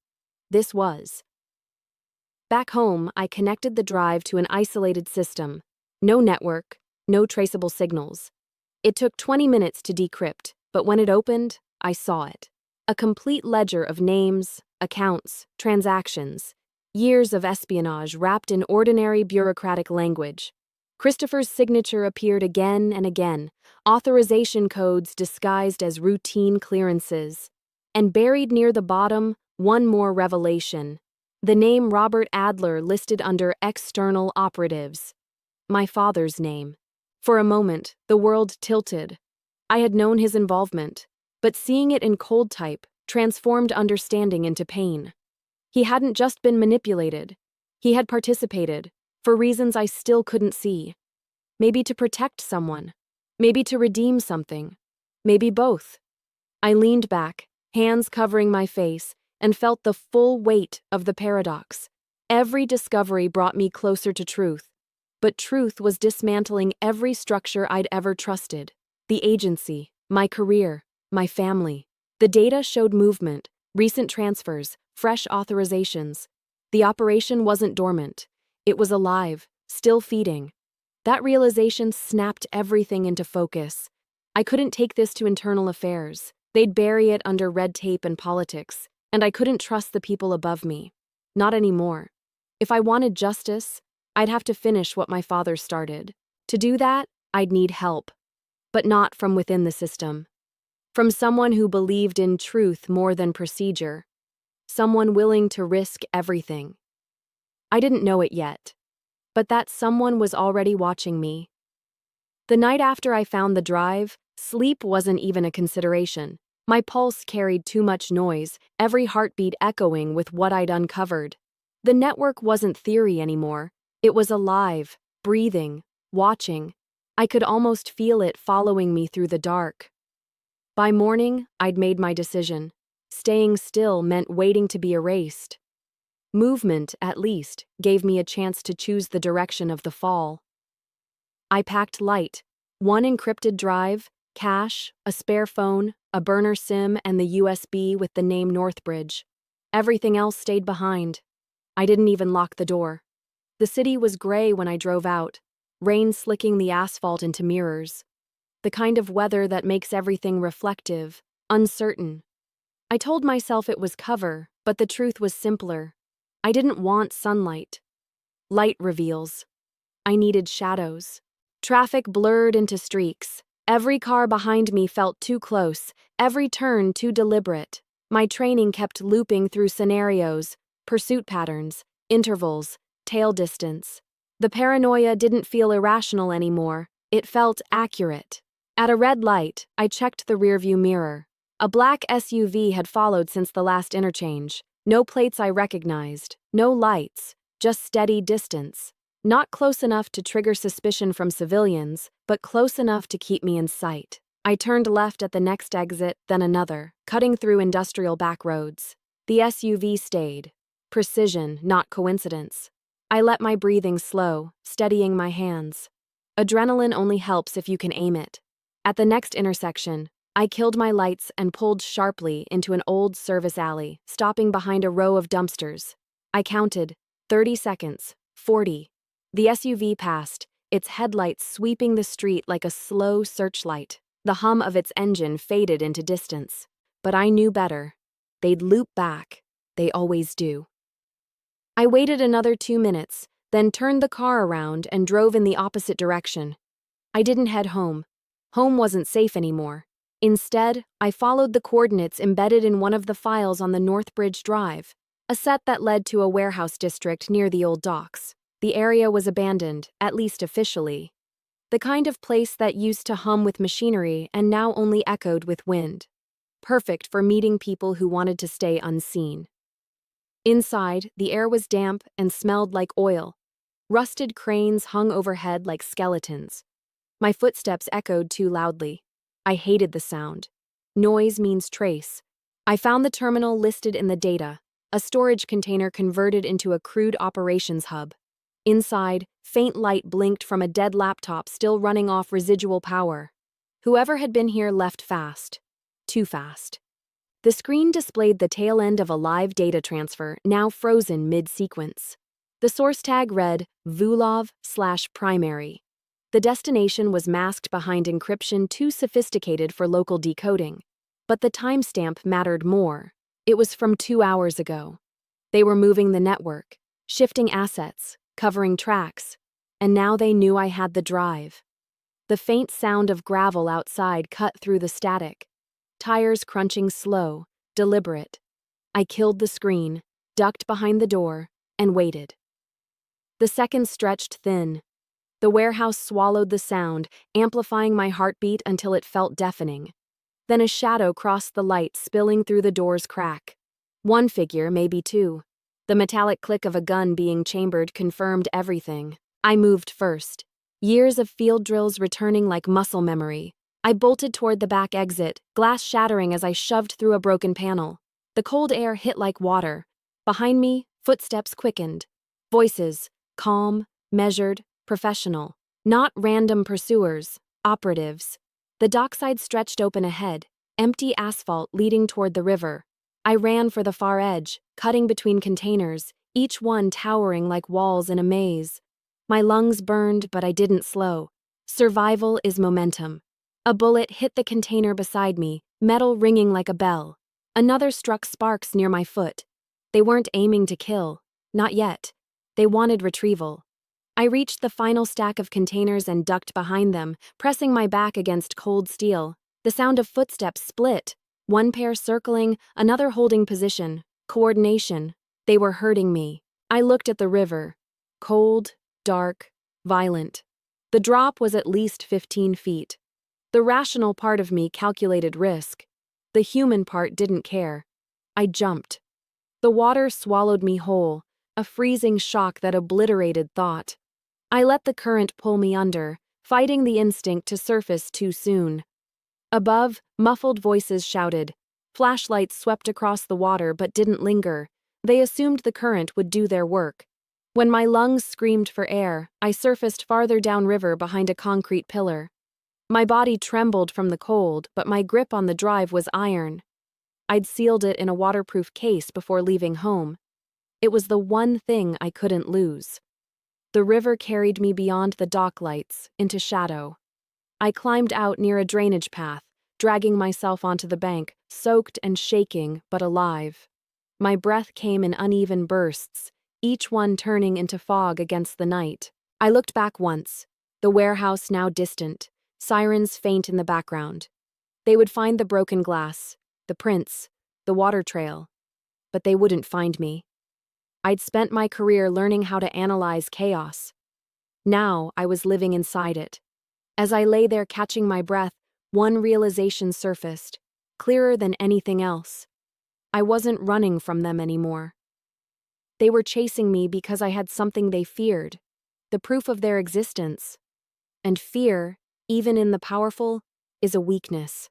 This was. Back home, I connected the drive to an isolated system. No network, No traceable signals. It took 20 minutes to decrypt, but when it opened, I saw it. A complete ledger of names, accounts, transactions. Years of espionage wrapped in ordinary bureaucratic language. Christopher's signature appeared again and again, authorization codes disguised as routine clearances. And buried near the bottom, one more revelation. The name Robert Adler listed under external operatives. My father's name. For a moment, the world tilted. I had known his involvement, but seeing it in cold type transformed understanding into pain. He hadn't just been manipulated. He had participated, for reasons I still couldn't see. Maybe to protect someone. Maybe to redeem something. Maybe both. I leaned back, hands covering my face, and felt the full weight of the paradox. Every discovery brought me closer to truth, but truth was dismantling every structure I'd ever trusted. The agency, my career, my family. The data showed movement, recent transfers, fresh authorizations. The operation wasn't dormant. It was alive, still feeding. That realization snapped everything into focus. I couldn't take this to internal affairs. They'd bury it under red tape and politics, and I couldn't trust the people above me. Not anymore. If I wanted justice, I'd have to finish what my father started. To do that, I'd need help. But not from within the system. From someone who believed in truth more than procedure. Someone willing to risk everything. I didn't know it yet, but that someone was already watching me. The night after I found the drive, sleep wasn't even a consideration. My pulse carried too much noise, every heartbeat echoing with what I'd uncovered. The network wasn't theory anymore. It was alive, breathing, watching. I could almost feel it following me through the dark. By morning, I'd made my decision. Staying still meant waiting to be erased. Movement, at least, gave me a chance to choose the direction of the fall. I packed light. One encrypted drive, cash, a spare phone, a burner SIM, and the USB with the name Northbridge. Everything else stayed behind. I didn't even lock the door. The city was gray when I drove out, rain slicking the asphalt into mirrors. The kind of weather that makes everything reflective, uncertain. I told myself it was cover, but the truth was simpler. I didn't want sunlight. Light reveals. I needed shadows. Traffic blurred into streaks. Every car behind me felt too close, every turn too deliberate. My training kept looping through scenarios, pursuit patterns, intervals, tail distance. The paranoia didn't feel irrational anymore. It felt accurate. At a red light, I checked the rearview mirror. A black SUV had followed since the last interchange. No plates I recognized, no lights, just steady distance. Not close enough to trigger suspicion from civilians, but close enough to keep me in sight. I turned left at the next exit, then another, cutting through industrial back roads. The SUV stayed. Precision, not coincidence. I let my breathing slow, steadying my hands. Adrenaline only helps if you can aim it. At the next intersection, I killed my lights and pulled sharply into an old service alley, stopping behind a row of dumpsters. I counted. 30 seconds. 40. The SUV passed, its headlights sweeping the street like a slow searchlight. The hum of its engine faded into distance. But I knew better. They'd loop back. They always do. I waited another 2 minutes, then turned the car around and drove in the opposite direction. I didn't head home. Home wasn't safe anymore. Instead, I followed the coordinates embedded in one of the files on the Northbridge Drive, a set that led to a warehouse district near the old docks. The area was abandoned, at least officially. The kind of place that used to hum with machinery and now only echoed with wind. Perfect for meeting people who wanted to stay unseen. Inside, the air was damp and smelled like oil. Rusted cranes hung overhead like skeletons. My footsteps echoed too loudly. I hated the sound. Noise means trace. I found the terminal listed in the data, a storage container converted into a crude operations hub. Inside, faint light blinked from a dead laptop still running off residual power. Whoever had been here left fast. Too fast. The screen displayed the tail end of a live data transfer, now frozen mid-sequence. The source tag read Vulov/primary. The destination was masked behind encryption too sophisticated for local decoding. But the timestamp mattered more. It was from 2 hours ago. They were moving the network, shifting assets, covering tracks, and now they knew I had the drive. The faint sound of gravel outside cut through the static. Tires crunching slow, deliberate. I killed the screen, ducked behind the door, and waited. The seconds stretched thin. The warehouse swallowed the sound, amplifying my heartbeat until it felt deafening. Then a shadow crossed the light, spilling through the door's crack. One figure, maybe two. The metallic click of a gun being chambered confirmed everything. I moved first. Years of field drills returning like muscle memory. I bolted toward the back exit, glass shattering as I shoved through a broken panel. The cold air hit like water. Behind me, footsteps quickened. Voices, calm, measured, professional. Not random pursuers, operatives. The dockside stretched open ahead, empty asphalt leading toward the river. I ran for the far edge, cutting between containers, each one towering like walls in a maze. My lungs burned, but I didn't slow. Survival is momentum. A bullet hit the container beside me, metal ringing like a bell. Another struck sparks near my foot. They weren't aiming to kill. Not yet. They wanted retrieval. I reached the final stack of containers and ducked behind them, pressing my back against cold steel. The sound of footsteps split. One pair circling, another holding position. Coordination. They were hurting me. I looked at the river. Cold, dark, violent. The drop was at least 15 feet. The rational part of me calculated risk. The human part didn't care. I jumped. The water swallowed me whole, a freezing shock that obliterated thought. I let the current pull me under, fighting the instinct to surface too soon. Above, muffled voices shouted. Flashlights swept across the water but didn't linger. They assumed the current would do their work. When my lungs screamed for air, I surfaced farther downriver behind a concrete pillar. My body trembled from the cold, but my grip on the drive was iron. I'd sealed it in a waterproof case before leaving home. It was the one thing I couldn't lose. The river carried me beyond the dock lights, into shadow. I climbed out near a drainage path, dragging myself onto the bank, soaked and shaking, but alive. My breath came in uneven bursts, each one turning into fog against the night. I looked back once, the warehouse now distant, sirens faint in the background. They would find the broken glass, the prints, the water trail. But they wouldn't find me. I'd spent my career learning how to analyze chaos. Now I was living inside it. As I lay there catching my breath, one realization surfaced, clearer than anything else. I wasn't running from them anymore. They were chasing me because I had something they feared, the proof of their existence. And fear, even in the powerful, is a weakness.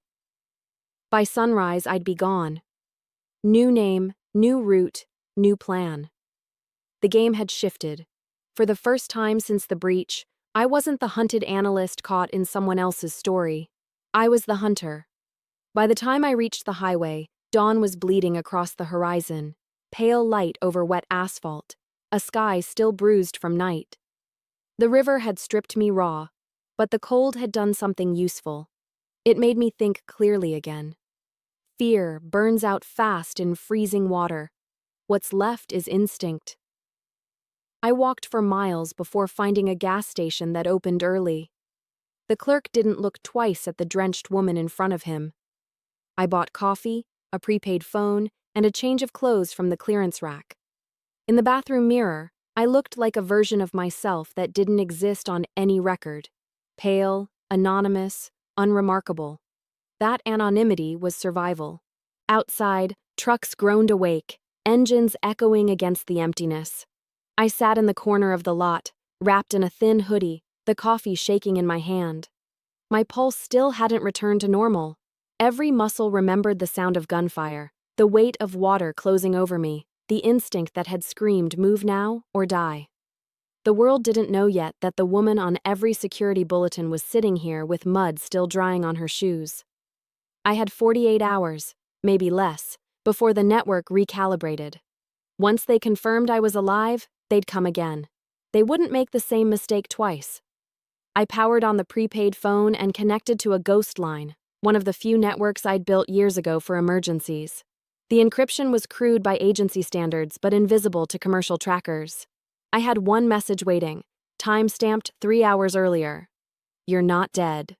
By sunrise, I'd be gone. New name, new route, new plan. The game had shifted. For the first time since the breach, I wasn't the hunted analyst caught in someone else's story. I was the hunter. By the time I reached the highway, dawn was bleeding across the horizon, pale light over wet asphalt, a sky still bruised from night. The river had stripped me raw, but the cold had done something useful. It made me think clearly again. Fear burns out fast in freezing water. What's left is instinct. I walked for miles before finding a gas station that opened early. The clerk didn't look twice at the drenched woman in front of him. I bought coffee, a prepaid phone, and a change of clothes from the clearance rack. In the bathroom mirror, I looked like a version of myself that didn't exist on any record. Pale, anonymous, unremarkable. That anonymity was survival. Outside, trucks groaned awake, engines echoing against the emptiness. I sat in the corner of the lot, wrapped in a thin hoodie, the coffee shaking in my hand. My pulse still hadn't returned to normal. Every muscle remembered the sound of gunfire, the weight of water closing over me, the instinct that had screamed, move now or die. The world didn't know yet that the woman on every security bulletin was sitting here with mud still drying on her shoes. I had 48 hours, maybe less, before the network recalibrated. Once they confirmed I was alive, they'd come again. They wouldn't make the same mistake twice. I powered on the prepaid phone and connected to a ghost line, one of the few networks I'd built years ago for emergencies. The encryption was crude by agency standards but invisible to commercial trackers. I had one message waiting, time-stamped 3 hours earlier. You're not dead.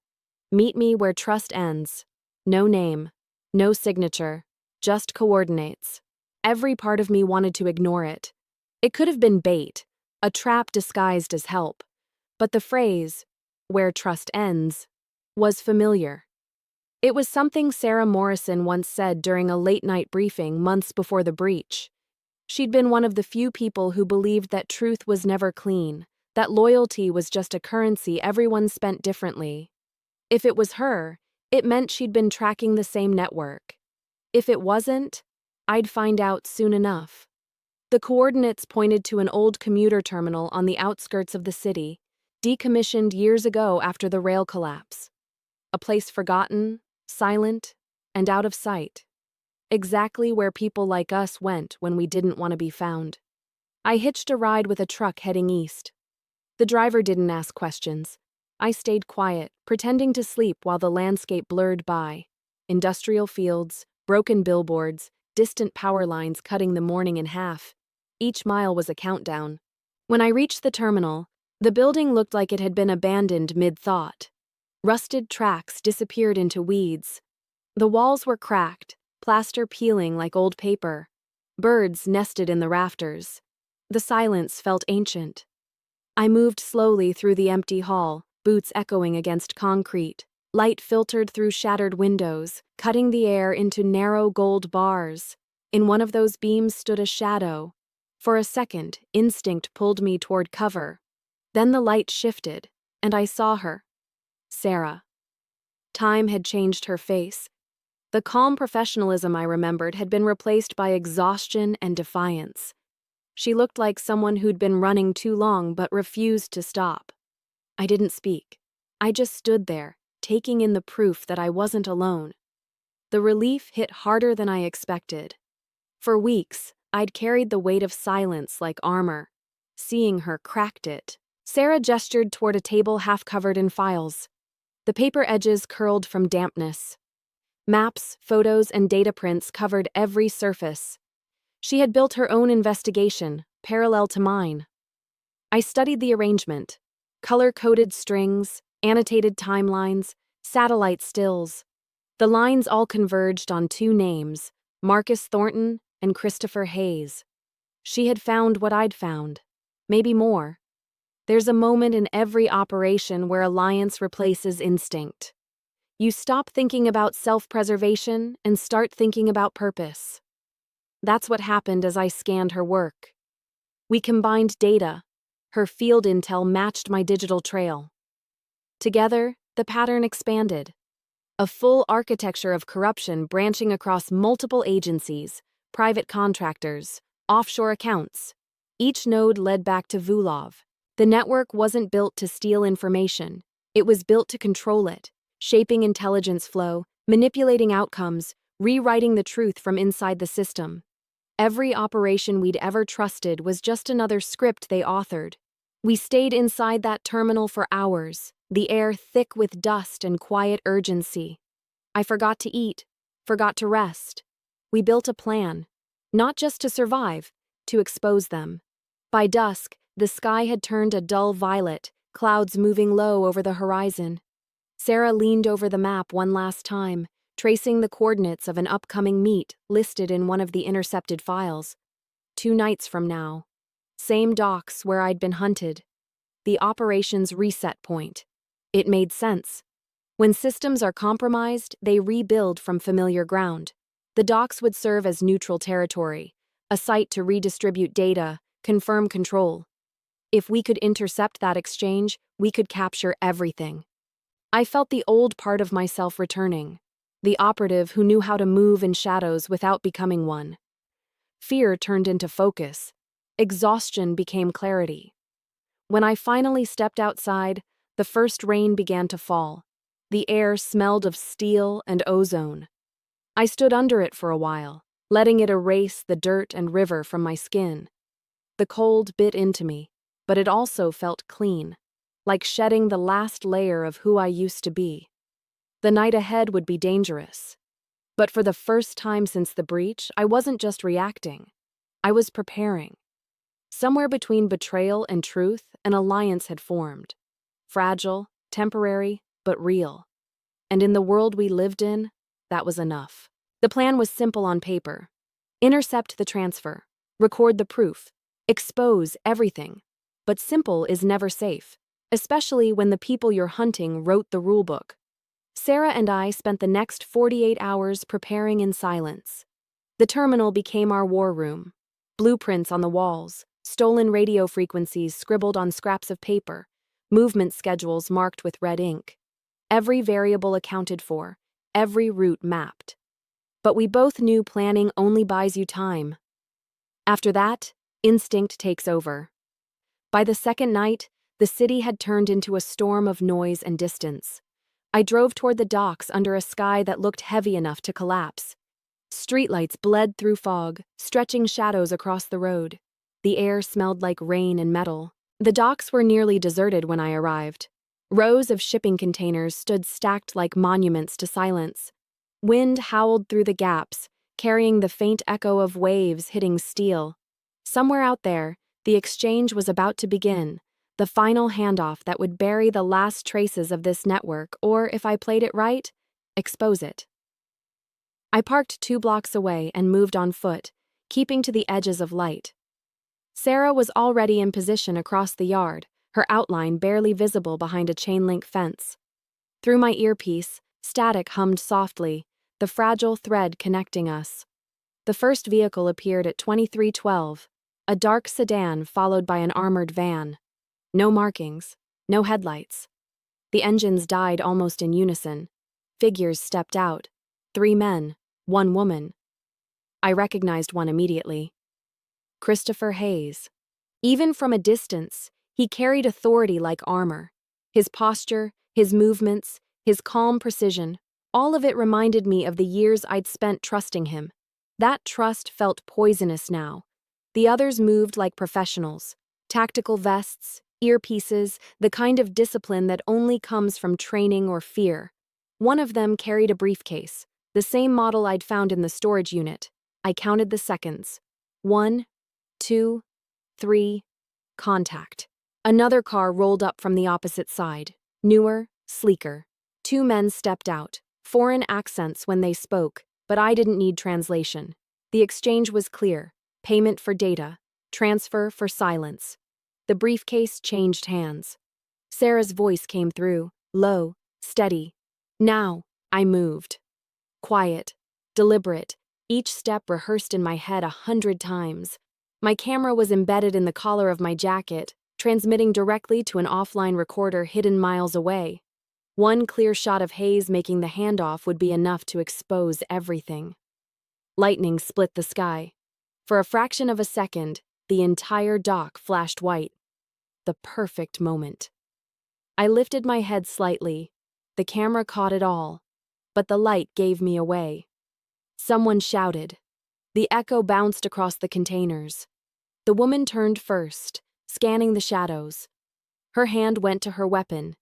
Meet me where trust ends. No name, no signature, just coordinates. Every part of me wanted to ignore it. It could have been bait, a trap disguised as help. But the phrase, where trust ends, was familiar. It was something Sarah Morrison once said during a late-night briefing months before the breach. She'd been one of the few people who believed that truth was never clean, that loyalty was just a currency everyone spent differently. If it was her, it meant she'd been tracking the same network. If it wasn't, I'd find out soon enough. The coordinates pointed to an old commuter terminal on the outskirts of the city, decommissioned years ago after the rail collapse. A place forgotten, silent, and out of sight. Exactly where people like us went when we didn't want to be found. I hitched a ride with a truck heading east. The driver didn't ask questions. I stayed quiet, pretending to sleep while the landscape blurred by. Industrial fields, broken billboards, distant power lines cutting the morning in half. Each mile was a countdown. When I reached the terminal, the building looked like it had been abandoned mid-thought. Rusted tracks disappeared into weeds. The walls were cracked, plaster peeling like old paper. Birds nested in the rafters. The silence felt ancient. I moved slowly through the empty hall, boots echoing against concrete. Light filtered through shattered windows, cutting the air into narrow gold bars. In one of those beams stood a shadow. For a second, instinct pulled me toward cover. Then the light shifted, and I saw her. Sarah. Time had changed her face. The calm professionalism I remembered had been replaced by exhaustion and defiance. She looked like someone who'd been running too long but refused to stop. I didn't speak. I just stood there, taking in the proof that I wasn't alone. The relief hit harder than I expected. For weeks, I'd carried the weight of silence like armor. Seeing her cracked it. Sarah gestured toward a table half covered in files. The paper edges curled from dampness. Maps, photos, and data prints covered every surface. She had built her own investigation, parallel to mine. I studied the arrangement. Color-coded strings, annotated timelines, satellite stills. The lines all converged on two names, Marcus Thornton and Christopher Hayes. She had found what I'd found. Maybe more. There's a moment in every operation where alliance replaces instinct. You stop thinking about self-preservation and start thinking about purpose. That's what happened as I scanned her work. We combined data. Her field intel matched my digital trail. Together, the pattern expanded. A full architecture of corruption branching across multiple agencies, private contractors, offshore accounts. Each node led back to Vulov. The network wasn't built to steal information. It was built to control it, shaping intelligence flow, manipulating outcomes, rewriting the truth from inside the system. Every operation we'd ever trusted was just another script they authored. We stayed inside that terminal for hours, the air thick with dust and quiet urgency. I forgot to eat, forgot to rest. We built a plan, not just to survive, to expose them. By dusk, the sky had turned a dull violet, clouds moving low over the horizon. Sarah leaned over the map one last time, tracing the coordinates of an upcoming meet listed in one of the intercepted files. 2 nights from now. Same docks where I'd been hunted. The operation's reset point. It made sense. When systems are compromised, they rebuild from familiar ground. The docks would serve as neutral territory, a site to redistribute data, confirm control. If we could intercept that exchange, we could capture everything. I felt the old part of myself returning, the operative who knew how to move in shadows without becoming one. Fear turned into focus. Exhaustion became clarity. When I finally stepped outside, the first rain began to fall. The air smelled of steel and ozone. I stood under it for a while, letting it erase the dirt and river from my skin. The cold bit into me, but it also felt clean. like shedding the last layer of who I used to be. The night ahead would be dangerous. But for the first time since the breach, I wasn't just reacting. I was preparing. Somewhere between betrayal and truth, an alliance had formed. Fragile, temporary, but real. And in the world we lived in, that was enough. The plan was simple on paper. Intercept the transfer, record the proof, expose everything. But simple is never safe, especially when the people you're hunting wrote the rulebook. Sarah and I spent the next 48 hours preparing in silence. The terminal became our war room. Blueprints on the walls, stolen radio frequencies scribbled on scraps of paper, movement schedules marked with red ink. Every variable accounted for, every route mapped. But we both knew planning only buys you time. After that, instinct takes over. By the second night, the city had turned into a storm of noise and distance. I drove toward the docks under a sky that looked heavy enough to collapse. Streetlights bled through fog, stretching shadows across the road. The air smelled like rain and metal. The docks were nearly deserted when I arrived. Rows of shipping containers stood stacked like monuments to silence. Wind howled through the gaps, carrying the faint echo of waves hitting steel. Somewhere out there, the exchange was about to begin, the final handoff that would bury the last traces of this network, or, if I played it right, expose it. I parked 2 blocks away and moved on foot, keeping to the edges of light. Sarah was already in position across the yard, her outline barely visible behind a chain-link fence. Through my earpiece, static hummed softly, the fragile thread connecting us. The first vehicle appeared at 2312, a dark sedan followed by an armored van. No markings, no headlights. The engines died almost in unison. Figures stepped out. 3 men, 1 woman. I recognized one immediately. Christopher Hayes. Even from a distance, he carried authority like armor. His posture, his movements, his calm precision, all of it reminded me of the years I'd spent trusting him. That trust felt poisonous now. The others moved like professionals. Tactical vests, earpieces, the kind of discipline that only comes from training or fear. One of them carried a briefcase, the same model I'd found in the storage unit. I counted the seconds. 1, 2, 3, contact. Another car rolled up from the opposite side, newer, sleeker. 2 men stepped out, foreign accents when they spoke, but I didn't need translation. The exchange was clear: payment for data, transfer for silence. The briefcase changed hands. Sarah's voice came through, low, steady. Now, I moved. Quiet, deliberate, each step rehearsed in my head 100 times. My camera was embedded in the collar of my jacket, transmitting directly to an offline recorder hidden miles away. One clear shot of Hayes making the handoff would be enough to expose everything. Lightning split the sky. For a fraction of a second, the entire dock flashed white. The perfect moment. I lifted my head slightly. The camera caught it all, but the light gave me away. Someone shouted. The echo bounced across the containers. The woman turned first, scanning the shadows. Her hand went to her weapon.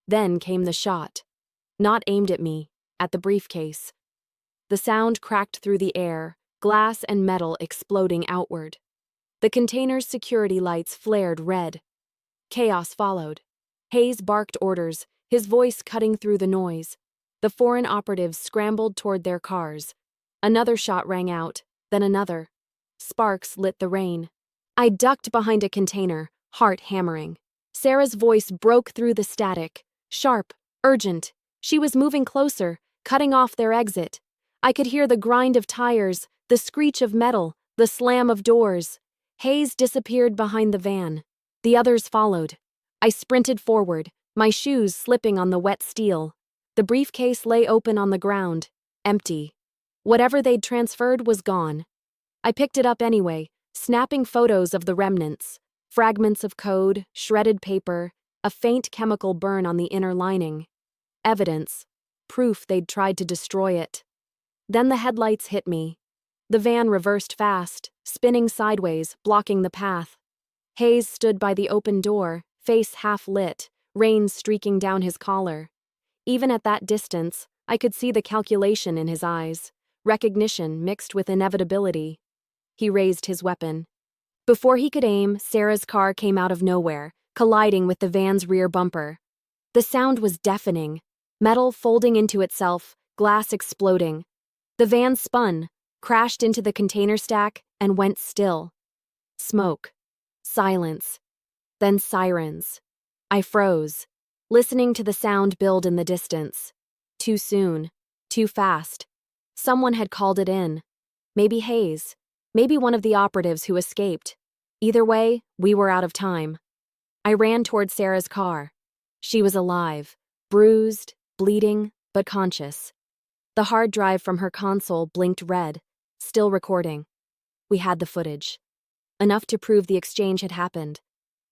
Then came the shot. Not aimed at me, at the briefcase. The sound cracked through the air, glass and metal exploding outward. The container's security lights flared red. Chaos followed. Hayes barked orders, his voice cutting through the noise. The foreign operatives scrambled toward their cars. Another shot rang out, then another. Sparks lit the rain. I ducked behind a container, heart hammering. Sarah's voice broke through the static, sharp, urgent. She was moving closer, cutting off their exit. I could hear the grind of tires, the screech of metal, the slam of doors. Hayes disappeared behind the van. The others followed. I sprinted forward, my shoes slipping on the wet steel. The briefcase lay open on the ground, empty. Whatever they'd transferred was gone. I picked it up anyway, snapping photos of the remnants. Fragments of code, shredded paper, a faint chemical burn on the inner lining. Evidence. Proof they'd tried to destroy it. Then the headlights hit me. The van reversed fast, spinning sideways, blocking the path. Hayes stood by the open door, face half lit, rain streaking down his collar. Even at that distance, I could see the calculation in his eyes, recognition mixed with inevitability. He raised his weapon. Before he could aim, Sarah's car came out of nowhere, colliding with the van's rear bumper. The sound was deafening, metal folding into itself, glass exploding. The van spun, crashed into the container stack, and went still. Smoke. Silence. Then sirens. I froze, listening to the sound build in the distance. Too soon. Too fast. Someone had called it in. Maybe Hayes. Maybe one of the operatives who escaped. Either way, we were out of time. I ran toward Sarah's car. She was alive, bruised, bleeding, but conscious. The hard drive from her console blinked red, still recording. We had the footage. Enough to prove the exchange had happened.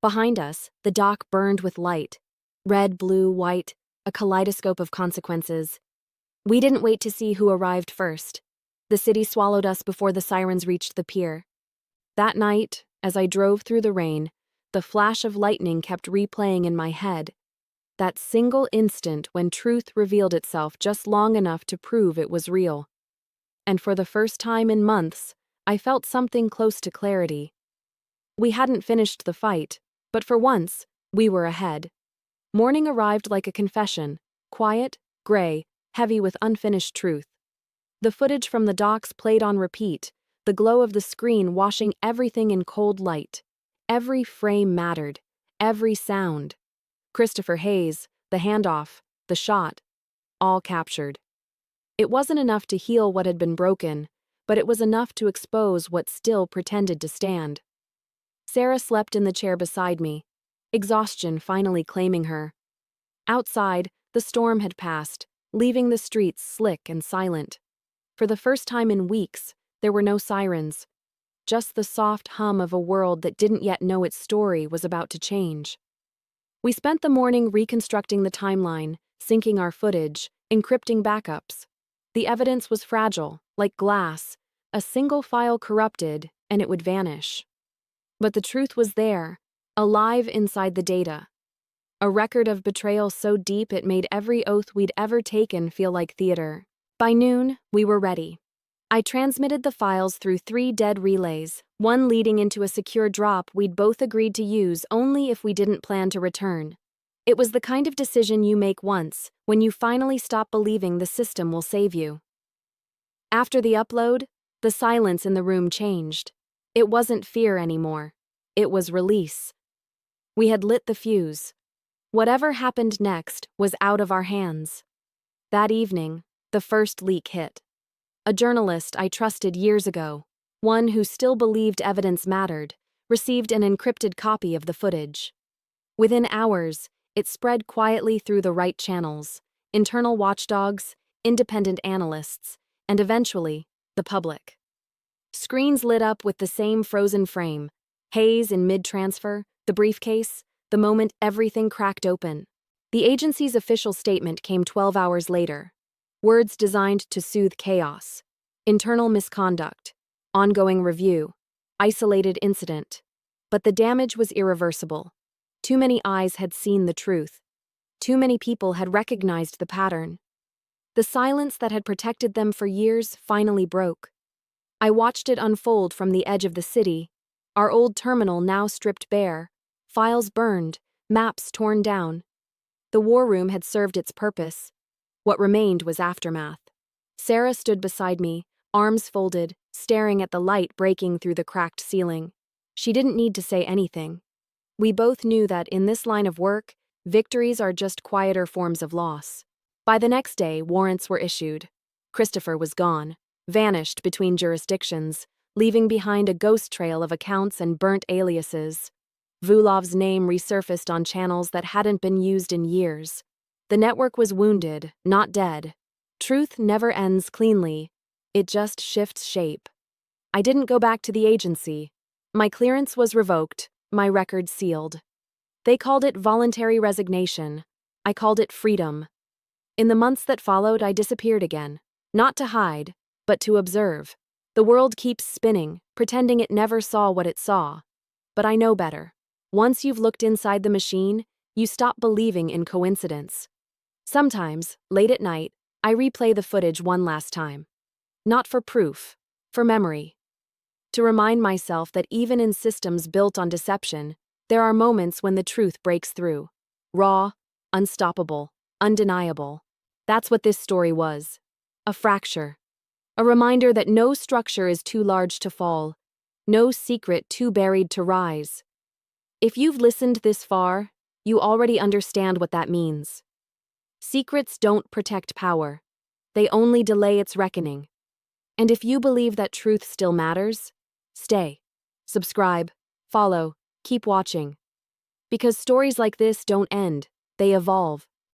Behind us, the dock burned with light. Red, blue, white, a kaleidoscope of consequences. We didn't wait to see who arrived first. The city swallowed us before the sirens reached the pier. That night, as I drove through the rain, the flash of lightning kept replaying in my head. That single instant when truth revealed itself just long enough to prove it was real. And for the first time in months, I felt something close to clarity. We hadn't finished the fight, but for once, we were ahead. Morning arrived like a confession, quiet, gray, heavy with unfinished truth. The footage from the docks played on repeat, the glow of the screen washing everything in cold light. Every frame mattered, every sound. Christopher Hayes, the handoff, the shot, all captured. It wasn't enough to heal what had been broken, but it was enough to expose what still pretended to stand. Sarah slept in the chair beside me, exhaustion finally claiming her. Outside, the storm had passed, leaving the streets slick and silent. For the first time in weeks, there were no sirens. Just the soft hum of a world that didn't yet know its story was about to change. We spent the morning reconstructing the timeline, syncing our footage, encrypting backups. The evidence was fragile, like glass. A single file corrupted, and it would vanish. But the truth was there, alive inside the data. A record of betrayal so deep it made every oath we'd ever taken feel like theater. By noon, we were ready. I transmitted the files through 3 dead relays, one leading into a secure drop we'd both agreed to use only if we didn't plan to return. It was the kind of decision you make once, when you finally stop believing the system will save you. After the upload, the silence in the room changed. It wasn't fear anymore. It was release. We had lit the fuse. Whatever happened next was out of our hands. That evening, the first leak hit. A journalist I trusted years ago, one who still believed evidence mattered, received an encrypted copy of the footage. Within hours, it spread quietly through the right channels, internal watchdogs, independent analysts, and eventually, the public. Screens lit up with the same frozen frame, Hayes in mid-transfer, the briefcase, the moment everything cracked open. The agency's official statement came 12 hours later. Words designed to soothe chaos. Internal misconduct. Ongoing review. Isolated incident. But the damage was irreversible. Too many eyes had seen the truth. Too many people had recognized the pattern. The silence that had protected them for years finally broke. I watched it unfold from the edge of the city, our old terminal now stripped bare, files burned, maps torn down. The war room had served its purpose. What remained was aftermath. Sarah stood beside me, arms folded, staring at the light breaking through the cracked ceiling. She didn't need to say anything. We both knew that in this line of work, victories are just quieter forms of loss. By the next day, warrants were issued. Christopher was gone, vanished between jurisdictions, leaving behind a ghost trail of accounts and burnt aliases. Vulov's name resurfaced on channels that hadn't been used in years. The network was wounded, not dead. Truth never ends cleanly. It just shifts shape. I didn't go back to the agency. My clearance was revoked, my record sealed. They called it voluntary resignation. I called it freedom. In the months that followed, I disappeared again. Not to hide, but to observe. The world keeps spinning, pretending it never saw what it saw. But I know better. Once you've looked inside the machine, You stop believing in coincidence. Sometimes, late at night, I replay the footage one last time. Not for proof, for memory. To remind myself that even in systems built on deception, there are moments when the truth breaks through. Raw, unstoppable, undeniable. That's what this story was. A fracture. A reminder that no structure is too large to fall, no secret too buried to rise. If you've listened this far, you already understand what that means. Secrets don't protect power. They only delay its reckoning. And if you believe that truth still matters, stay. Subscribe, follow, keep watching. Because stories like this don't end, they evolve.